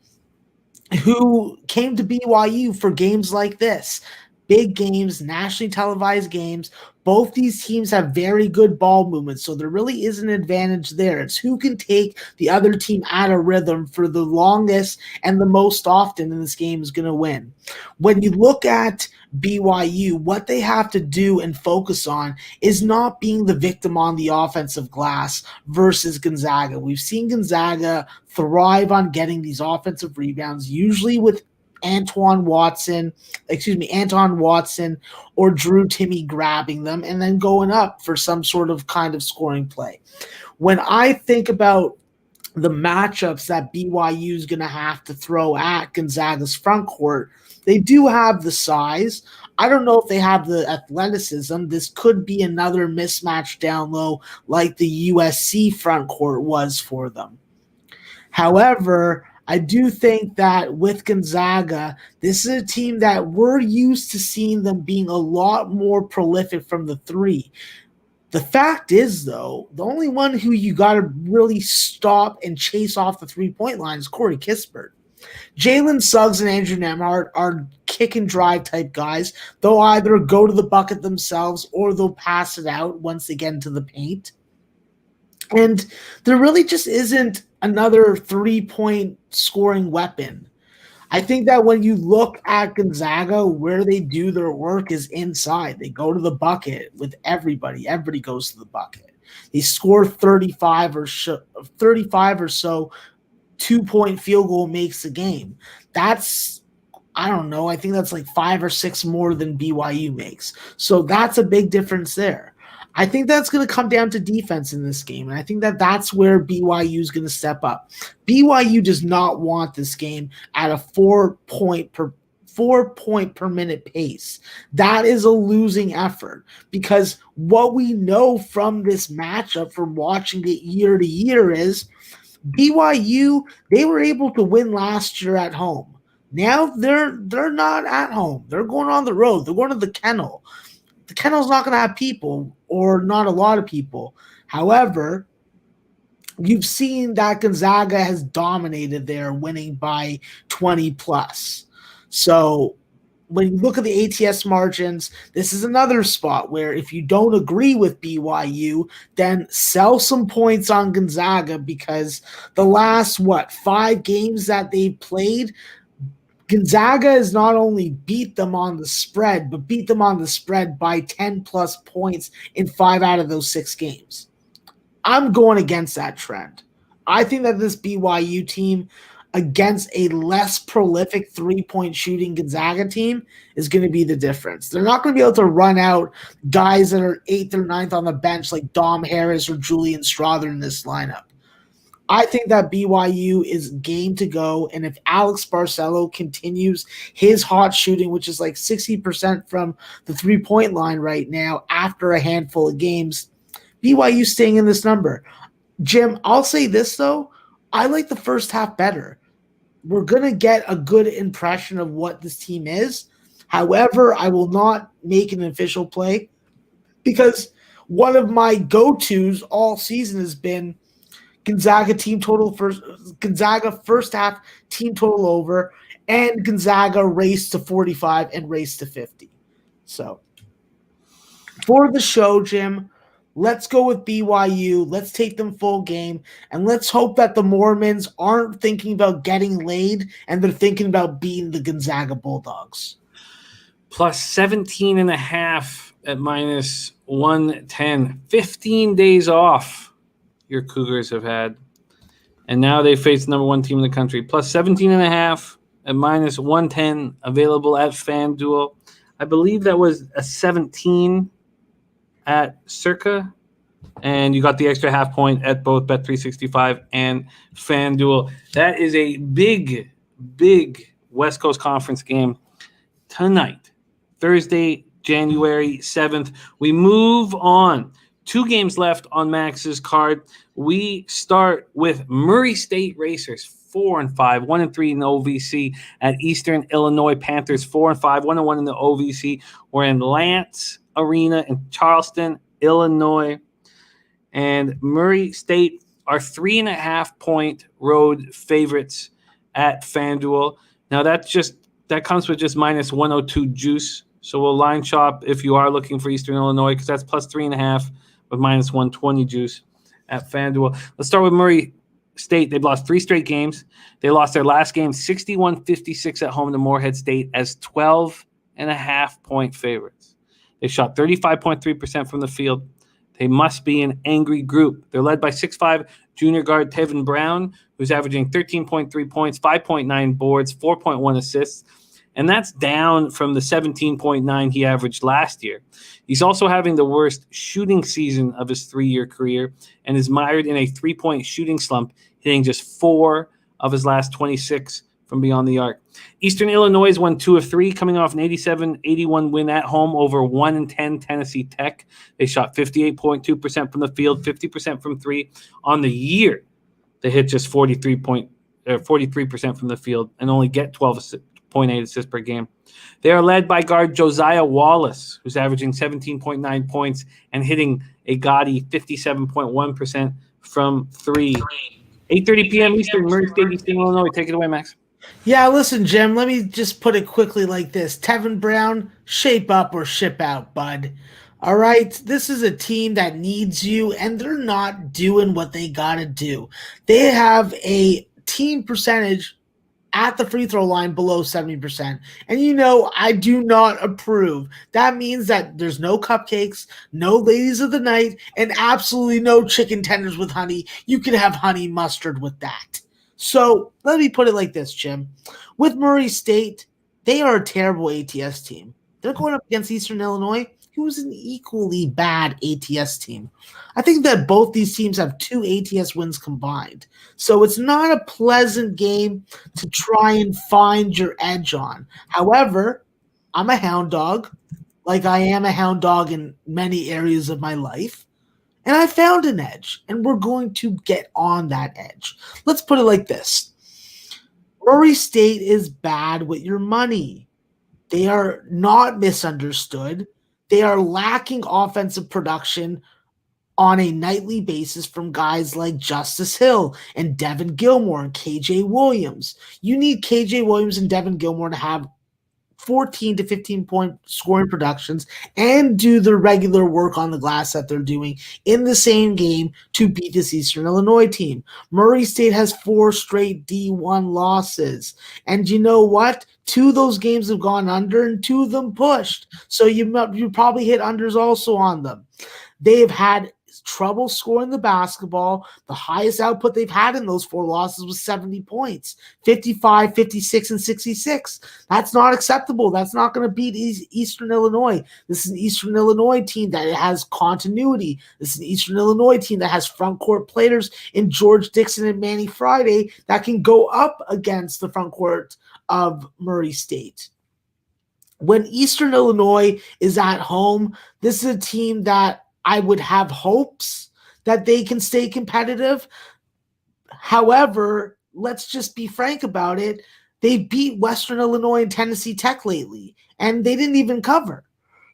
[SPEAKER 2] who came to BYU for games like this. Big games, nationally televised games. Both these teams have very good ball movement, so there really is an advantage there. It's who can take the other team out of rhythm for the longest and the most often in this game is going to win. When you look at BYU, what they have to do and focus on is not being the victim on the offensive glass versus Gonzaga. We've seen Gonzaga thrive on getting these offensive rebounds, usually with Anton Watson or Drew Timme grabbing them and then going up for some sort of kind of scoring play. When I think about the matchups that BYU is going to have to throw at Gonzaga's front court, they do have the size. I don't know if they have the athleticism. This could be another mismatch down low like the USC front court was for them. However, I do think that with Gonzaga, this is a team that we're used to seeing them being a lot more prolific from the three. The fact is, though, the only one who you got to really stop and chase off the three-point line is Corey Kispert. Jalen Suggs and Andrew Nembhard are kick and drive type guys. They'll either go to the bucket themselves or they'll pass it out once they get into the paint. And there really just isn't another 3-point scoring weapon. I think that when you look at Gonzaga, where they do their work is inside. They go to the bucket with everybody. Everybody goes to the bucket. They score 35 or so 2-point field goal makes the game. That's, I don't know, I think that's like 5 or 6 more than BYU makes. So that's a big difference there. I think that's going to come down to defense in this game, and I think that that's where BYU is going to step up. BYU does not want this game at a 4-point per minute pace. That is a losing effort because what we know from this matchup from watching it year to year is BYU, they were able to win last year at home. Now they're not at home. They're going on the road. They're going to the Kennel. The Kennel's not going to have people or not a lot of people. However, you've seen that Gonzaga has dominated there, winning by 20 plus. So when you look at the ATS margins, this is another spot where if you don't agree with BYU, then sell some points on Gonzaga because the last, 5 games that they played, Gonzaga has not only beat them on the spread, but beat them on the spread by 10-plus points in 5 out of those 6 games. I'm going against that trend. I think that this BYU team against a less prolific 3-point shooting Gonzaga team is going to be the difference. They're not going to be able to run out guys that are 8th or 9th on the bench like Dom Harris or Julian Strother in this lineup. I think that BYU is game to go, and if Alex Barcelo continues his hot shooting, which is like 60% from the 3-point line right now after a handful of games, BYU staying in this number. Jim, I'll say this, though. I like the first half better. we're going to get a good impression of what this team is. However, I will not make an official play because one of my go-tos all season has been Gonzaga first half team total over, and Gonzaga race to 45 and race to 50. So for the show, Jim, let's go with BYU. Let's take them full game, and let's hope that the Mormons aren't thinking about getting laid and they're thinking about beating the Gonzaga Bulldogs.
[SPEAKER 1] Plus 17.5 at minus 110. 15 days off your Cougars have had. And now they face the number one team in the country. Plus 17.5 at minus 110 available at FanDuel. I believe that was a 17 at Circa. And you got the extra half point at both Bet365 and FanDuel. That is a big, big West Coast Conference game tonight, Thursday, January 7th. We move on. 2 games left on Max's card. We start with Murray State Racers, 4-5, 1-3 in the OVC at Eastern Illinois Panthers, 4-5, 1-1 in the OVC. We're in Lance Arena in Charleston, Illinois. And Murray State are 3.5-point road favorites at FanDuel. Now that comes with just minus 102 juice. So we'll line shop if you are looking for Eastern Illinois, because that's plus 3.5 with minus 120 juice at FanDuel. Let's start with Murray State. They've lost 3 straight games. They lost their last game 61-56 at home to Morehead State as 12.5-point favorites. They shot 35.3% from the field. They must be an angry group. They're led by 6'5" junior guard Tevin Brown, who's averaging 13.3 points, 5.9 boards, 4.1 assists. And that's down from the 17.9 he averaged last year. He's also having the worst shooting season of his 3-year career and is mired in a 3-point shooting slump, hitting just 4 of his last 26 from beyond the arc. Eastern Illinois won 2 of 3, coming off an 87-81 win at home over 1-10 Tennessee Tech. They shot 58.2% from the field, 50% from 3. On the year, they hit just 43% from the field and only get 12.8 assists per game. They are led by guard Josiah Wallace, who's averaging 17.9 points and hitting a gaudy 57.1% from 3. 8:30 p.m. Eastern, Murray State, Eastern Illinois. Take it away, Max.
[SPEAKER 2] Yeah, listen, Jim, let me just put it quickly like this. Tevin Brown, shape up or ship out, bud. All right, this is a team that needs you, and they're not doing what they got to do. They have a team percentage at the free throw line below 70%. And I do not approve. That means that there's no cupcakes, no ladies of the night, and absolutely no chicken tenders with honey. You can have honey mustard with that. So let me put it like this, Jim. With Murray State, they are a terrible ATS team. They're going up against Eastern Illinois, who is an equally bad ATS team. I think that both these teams have 2 ATS wins combined. So it's not a pleasant game to try and find your edge on. However, I'm a hound dog, like I am a hound dog in many areas of my life. And I found an edge, and we're going to get on that edge. Let's put it like this. Murray State is bad with your money. They are not misunderstood. They are lacking offensive production on a nightly basis from guys like Justice Hill and Devin Gilmore and KJ Williams. You need KJ Williams and Devin Gilmore to have 14 to 15-point scoring productions and do the regular work on the glass that they're doing in the same game to beat this Eastern Illinois team. Murray State has 4 straight D1 losses. And you know what? 2 of those games have gone under and 2 of them pushed. So you probably hit unders also on them. They have had trouble scoring the basketball. The highest output they've had in those 4 losses was 70 points, 55, 56, and 66. That's not acceptable. That's not going to beat Eastern Illinois. This is an Eastern Illinois team that has continuity. This is an Eastern Illinois team that has front court players in George Dixon and Manny Friday that can go up against the front court of Murray State. When Eastern Illinois is at home, this is a team that I would have hopes that they can stay competitive. However, let's just be frank about it. They beat Western Illinois and Tennessee Tech lately, and they didn't even cover.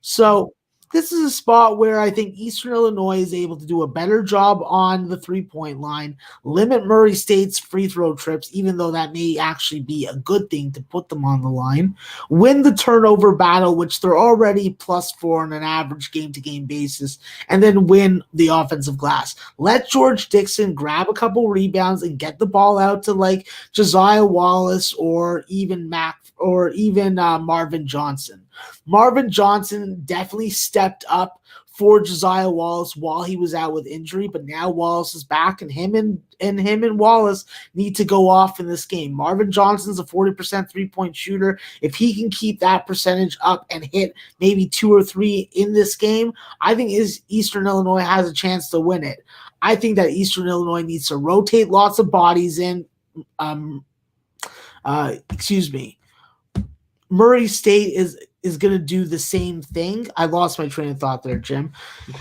[SPEAKER 2] So this is a spot where I think Eastern Illinois is able to do a better job on the three-point line, limit Murray State's free throw trips, even though that may actually be a good thing to put them on the line, win the turnover battle, which they're already +4 on an average game-to-game basis, and then win the offensive glass. Let George Dixon grab a couple rebounds and get the ball out to like Josiah Wallace or even Marvin Johnson. Marvin Johnson definitely stepped up for Josiah Wallace while he was out with injury, but now Wallace is back, and him and Wallace need to go off in this game. Marvin Johnson's a 40% three-point shooter. If he can keep that percentage up and hit maybe 2 or 3 in this game, I think Eastern Illinois has a chance to win it. I think that Eastern Illinois needs to rotate lots of bodies in. Murray State is going to do the same thing. I lost my train of thought there, Jim.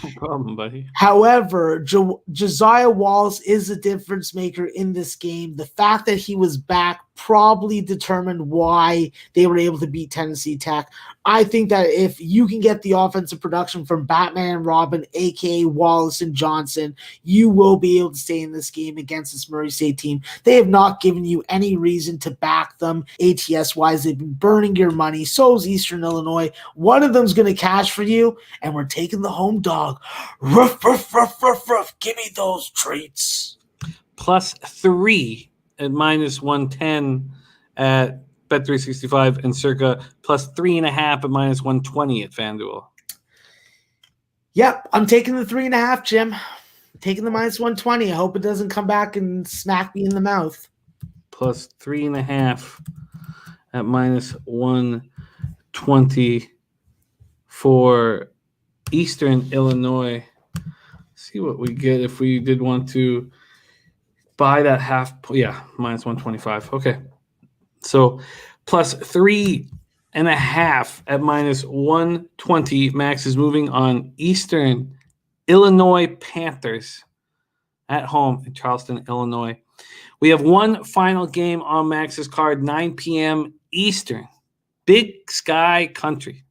[SPEAKER 1] No problem, buddy.
[SPEAKER 2] However, Josiah Wallace is a difference maker in this game. The fact that he was back probably determined why they were able to beat Tennessee Tech. I think that if you can get the offensive production from Batman and Robin, a.k.a. Wallace and Johnson, you will be able to stay in this game against this Murray State team. They have not given you any reason to back them ATS-wise. They've been burning your money. So is Eastern Illinois. One of them's going to cash for you, and we're taking the home dog. Ruff, ruff, ruff, ruff, ruff. Give me those treats.
[SPEAKER 1] +3 at -110 at Bet365 and circa +3.5 at -120 at FanDuel.
[SPEAKER 2] Yep, I'm taking the 3.5, Jim. I'm taking the -120. I hope it doesn't come back and smack me in the mouth.
[SPEAKER 1] +3.5 at -120 for Eastern Illinois. See what we get if we did want to buy that half. Yeah, -125. Okay. So +3.5 at -120. Max is moving on Eastern Illinois Panthers at home in Charleston, Illinois. We have one final game on Max's card, 9 p.m. Eastern. Big Sky Country.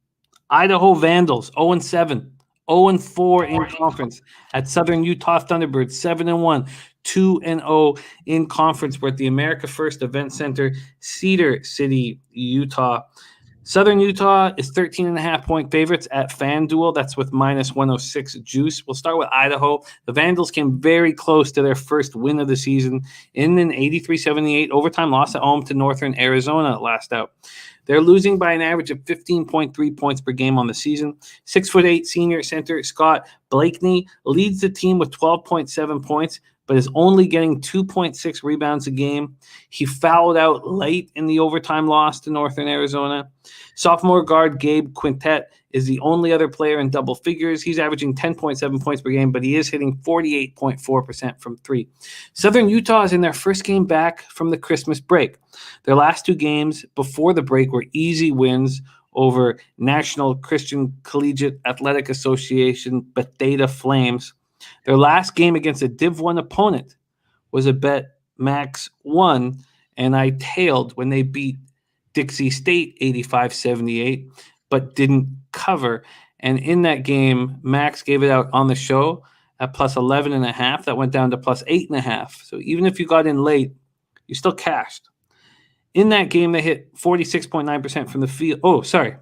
[SPEAKER 1] Idaho Vandals, 0-7. 0-4 in conference at Southern Utah Thunderbirds, 7-1, 2-0 in conference. We're at the America First Event Center, Cedar City, Utah. Southern Utah is 13.5-point favorites at FanDuel. That's with -106 juice. We'll start with Idaho. The Vandals came very close to their first win of the season in an 83-78 overtime loss at home to Northern Arizona last out. They're losing by an average of 15.3 points per game on the season. 6'8" senior center Scott Blakeney leads the team with 12.7 points, but is only getting 2.6 rebounds a game. He fouled out late in the overtime loss to Northern Arizona. Sophomore guard Gabe Quintet is the only other player in double figures. He's averaging 10.7 points per game, but he is hitting 48.4% from three. Southern Utah is in their first game back from the Christmas break. Their last two games before the break were easy wins over National Christian Collegiate Athletic Association Bethesda Flames. Their last game against a Div 1 opponent was a Bet Max 1, and I tailed when they beat Dixie State 85-78, but didn't cover. And in that game, Max gave it out on the show at +11.5. That went down to +8.5. So even if you got in late, you still cashed. In that game, they hit 46.9% from the field. Oh, sorry.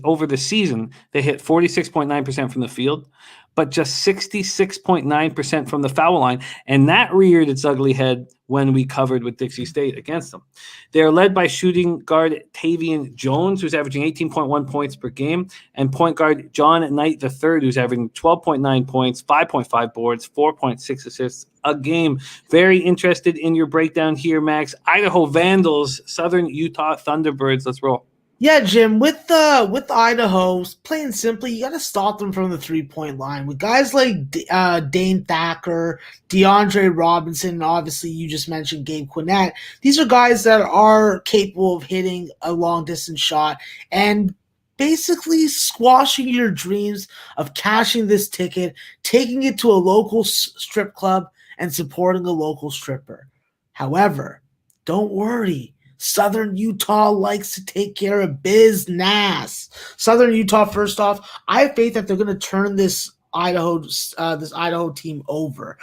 [SPEAKER 1] Over the season, they hit 46.9% from the field, but just 66.9% from the foul line. And that reared its ugly head when we covered with Dixie State against them. They're led by shooting guard Tavian Jones, who's averaging 18.1 points per game, and point guard John Knight III, who's averaging 12.9 points, 5.5 boards, 4.6 assists a game. Very interested in your breakdown here, Max. Idaho Vandals, Southern Utah Thunderbirds. Let's roll.
[SPEAKER 2] Yeah, Jim, with Idaho, plain simply, you got to stop them from the three-point line. With guys like Dane Thacker, DeAndre Robinson, and obviously you just mentioned Gabe Quinnett, these are guys that are capable of hitting a long-distance shot and basically squashing your dreams of cashing this ticket, taking it to a local strip club, and supporting a local stripper. However, don't worry. Southern Utah likes to take care of business. Southern Utah, first off, I have faith that they're going to turn this Idaho team over.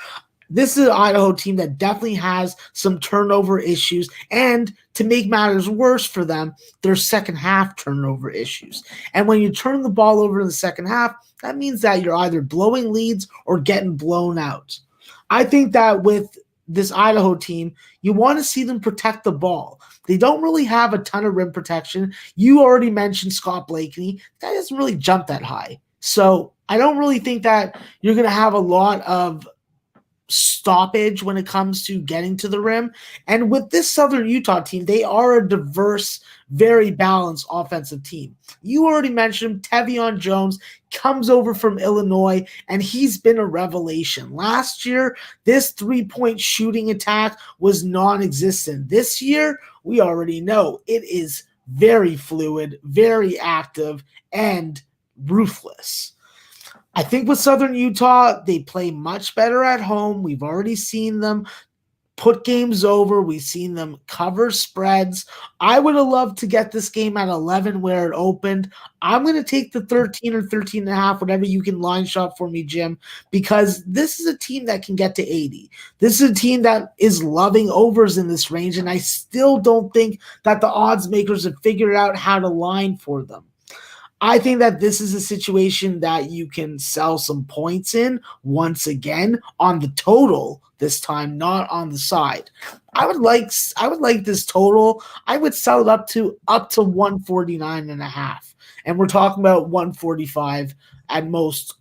[SPEAKER 2] This is an Idaho team that definitely has some turnover issues, and to make matters worse for them, their second half turnover issues. And when you turn the ball over in the second half, that means that you're either blowing leads or getting blown out. I think that with this Idaho team, you want to see them protect the ball. They don't really have a ton of rim protection. You already mentioned Scott Blakely. That doesn't really jump that high. So I don't really think that you're going to have a lot of stoppage when it comes to getting to the rim. And with this Southern Utah team, they are a diverse, very balanced offensive team. You already mentioned Tevion Jones comes over from Illinois, and he's been a revelation. Last year, this three-point shooting attack was non-existent. This year, we already know it is very fluid, very active, and ruthless. I think with Southern Utah, they play much better at home. We've already seen them put games over. We've seen them cover spreads. I would have loved to get this game at 11 where it opened. I'm going to take the 13 or 13 and a half, whatever you can line shop for me, Jim, because this is a team that can get to 80. This is a team that is loving overs in this range, and I still don't think that the odds makers have figured out how to line for them. I think that this is a situation that you can sell some points in once again on the total this time, not on the side. I would like this total. I would sell it up to 149.5. And we're talking about 145 at most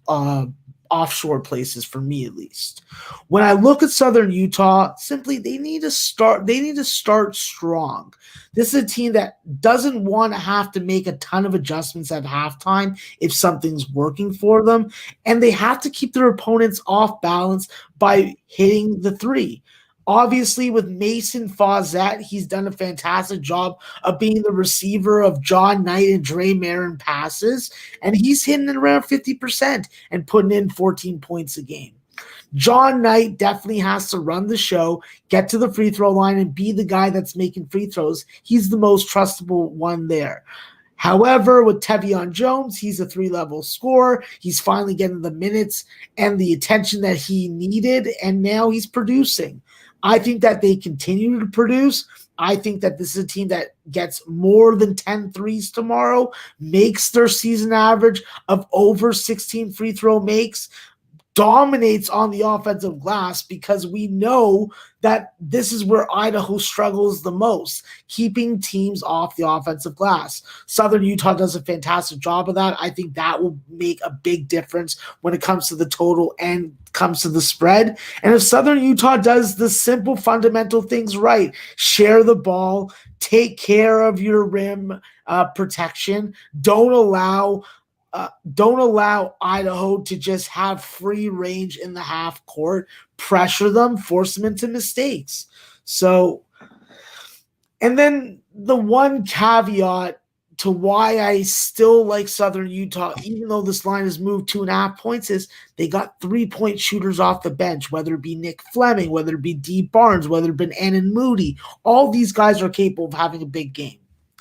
[SPEAKER 2] offshore places for me at least. When I look at Southern Utah, simply they need to start strong. This is a team that doesn't want to have to make a ton of adjustments at halftime if something's working for them, and they have to keep their opponents off balance by hitting the three. Obviously, with Mason Fawzett, he's done a fantastic job of being the receiver of John Knight and Dre Marin passes, and he's hitting it around 50% and putting in 14 points a game. John Knight definitely has to run the show, get to the free throw line, and be the guy that's making free throws. He's the most trustable one there. However, with Tevion Jones, he's a three-level scorer. He's finally getting the minutes and the attention that he needed, and now he's producing. I think that they continue to produce. I think that this is a team that gets more than 10 threes tomorrow, makes their season average of over 16 free throw makes, dominates on the offensive glass, because we know that this is where Idaho struggles the most, keeping teams off the offensive glass. Southern Utah does a fantastic job of that. I think that will make a big difference when it comes to the total and comes to the spread. And if Southern Utah does the simple fundamental things right, share the ball, take care of your rim protection, don't allow Idaho to just have free range in the half court, pressure them, force them into mistakes. So, and then the one caveat to why I still like Southern Utah, even though this line has moved 2.5 points, is they got 3-point shooters off the bench, whether it be Nick Fleming, whether it be Dee Barnes, whether it be Annan Moody. All these guys are capable of having a big game.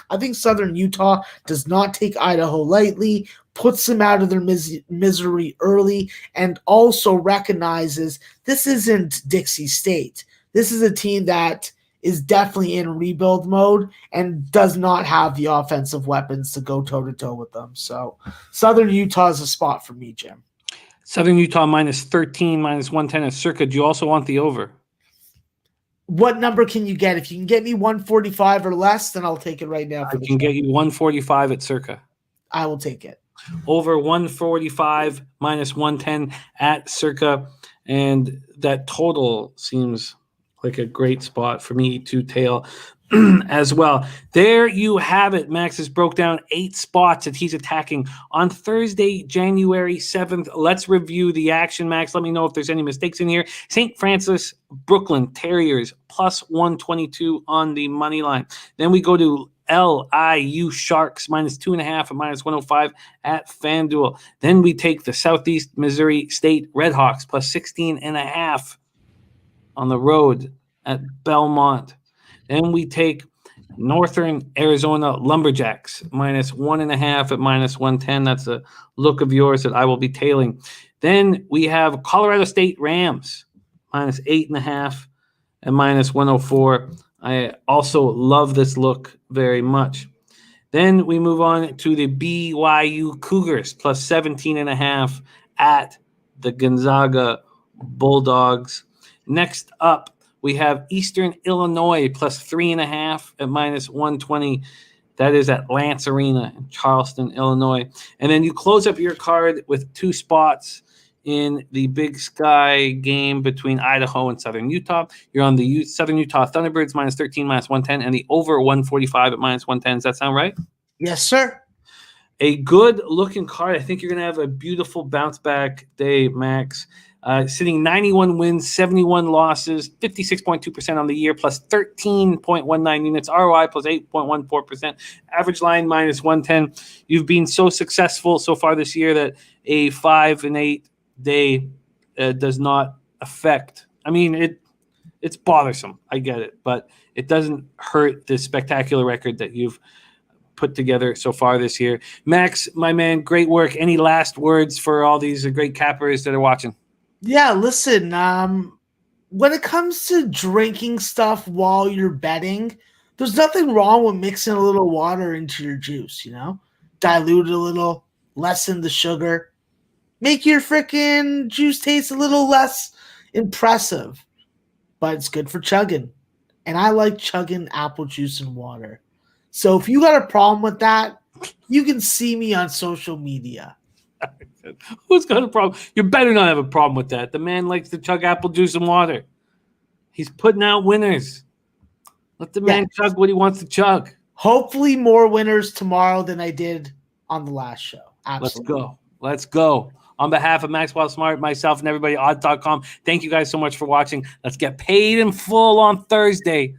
[SPEAKER 2] I think Southern Utah does not take Idaho lightly, puts them out of their misery early, and also recognizes this isn't Dixie State. This is a team that is definitely in rebuild mode and does not have the offensive weapons to go toe-to-toe with them. So Southern Utah is a spot for me, Jim.
[SPEAKER 1] Southern Utah minus 13, minus 110 at Circa. Do you also want the over?
[SPEAKER 2] What number can you get? If you can get me 145 or less, then I'll take it right now.
[SPEAKER 1] I can get you 145 at Circa.
[SPEAKER 2] I will take it.
[SPEAKER 1] Over 145, minus 110 at Circa. And that total seems like a great spot for me to tail as well. There you have it. Max has broke down 8 spots that he's attacking on Thursday, January 7th. Let's review the action, Max. Let me know if there's any mistakes in here. St. Francis, Brooklyn Terriers, plus 122 on the money line. Then we go to LIU Sharks, minus 2.5 and minus 105 at FanDuel. Then we take the Southeast Missouri State Redhawks, plus 16.5 on the road at Belmont. Then we take Northern Arizona Lumberjacks -1.5 at -110. That's a look of yours that I will be tailing. Then we have Colorado State Rams -8.5 at -104. I also love this look very much. Then we move on to the BYU Cougars +17.5 at the Gonzaga Bulldogs. Next up, we have Eastern Illinois +3.5 at -120. That is at Lance Arena in Charleston, Illinois. And then you close up your card with 2 spots in the Big Sky game between Idaho and Southern Utah. You're on the Southern Utah Thunderbirds -13, -110, and the over 145 at -110. Does that sound right?
[SPEAKER 2] Yes, sir.
[SPEAKER 1] A good-looking card. I think you're going to have a beautiful bounce-back day, Max. Sitting 91 wins, 71 losses, 56.2% on the year, plus 13.19 units, ROI plus 8.14%, average line -110. You've been so successful so far this year that a 5 and 8 day does not affect. I mean, it's bothersome. I get it, but it doesn't hurt the spectacular record that you've put together so far this year. Max, my man, great work. Any last words for all these great cappers that are watching?
[SPEAKER 2] Yeah, listen, when it comes to drinking stuff while you're betting, there's nothing wrong with mixing a little water into your juice, you know? Dilute it a little, lessen the sugar, make your freaking juice taste a little less impressive, but it's good for chugging. And I like chugging apple juice and water. So if you got a problem with that, you can see me on social media.
[SPEAKER 1] Who's got a problem? You better not have a problem with that. The man likes to chug apple juice and water. He's putting out winners. Let the man chug what he wants to chug.
[SPEAKER 2] Hopefully more winners tomorrow than I did on the last show. Absolutely.
[SPEAKER 1] Let's go. On behalf of Maxwell Smart, myself, and everybody at odds.com, thank you guys so much for watching. Let's get paid in full on Thursday.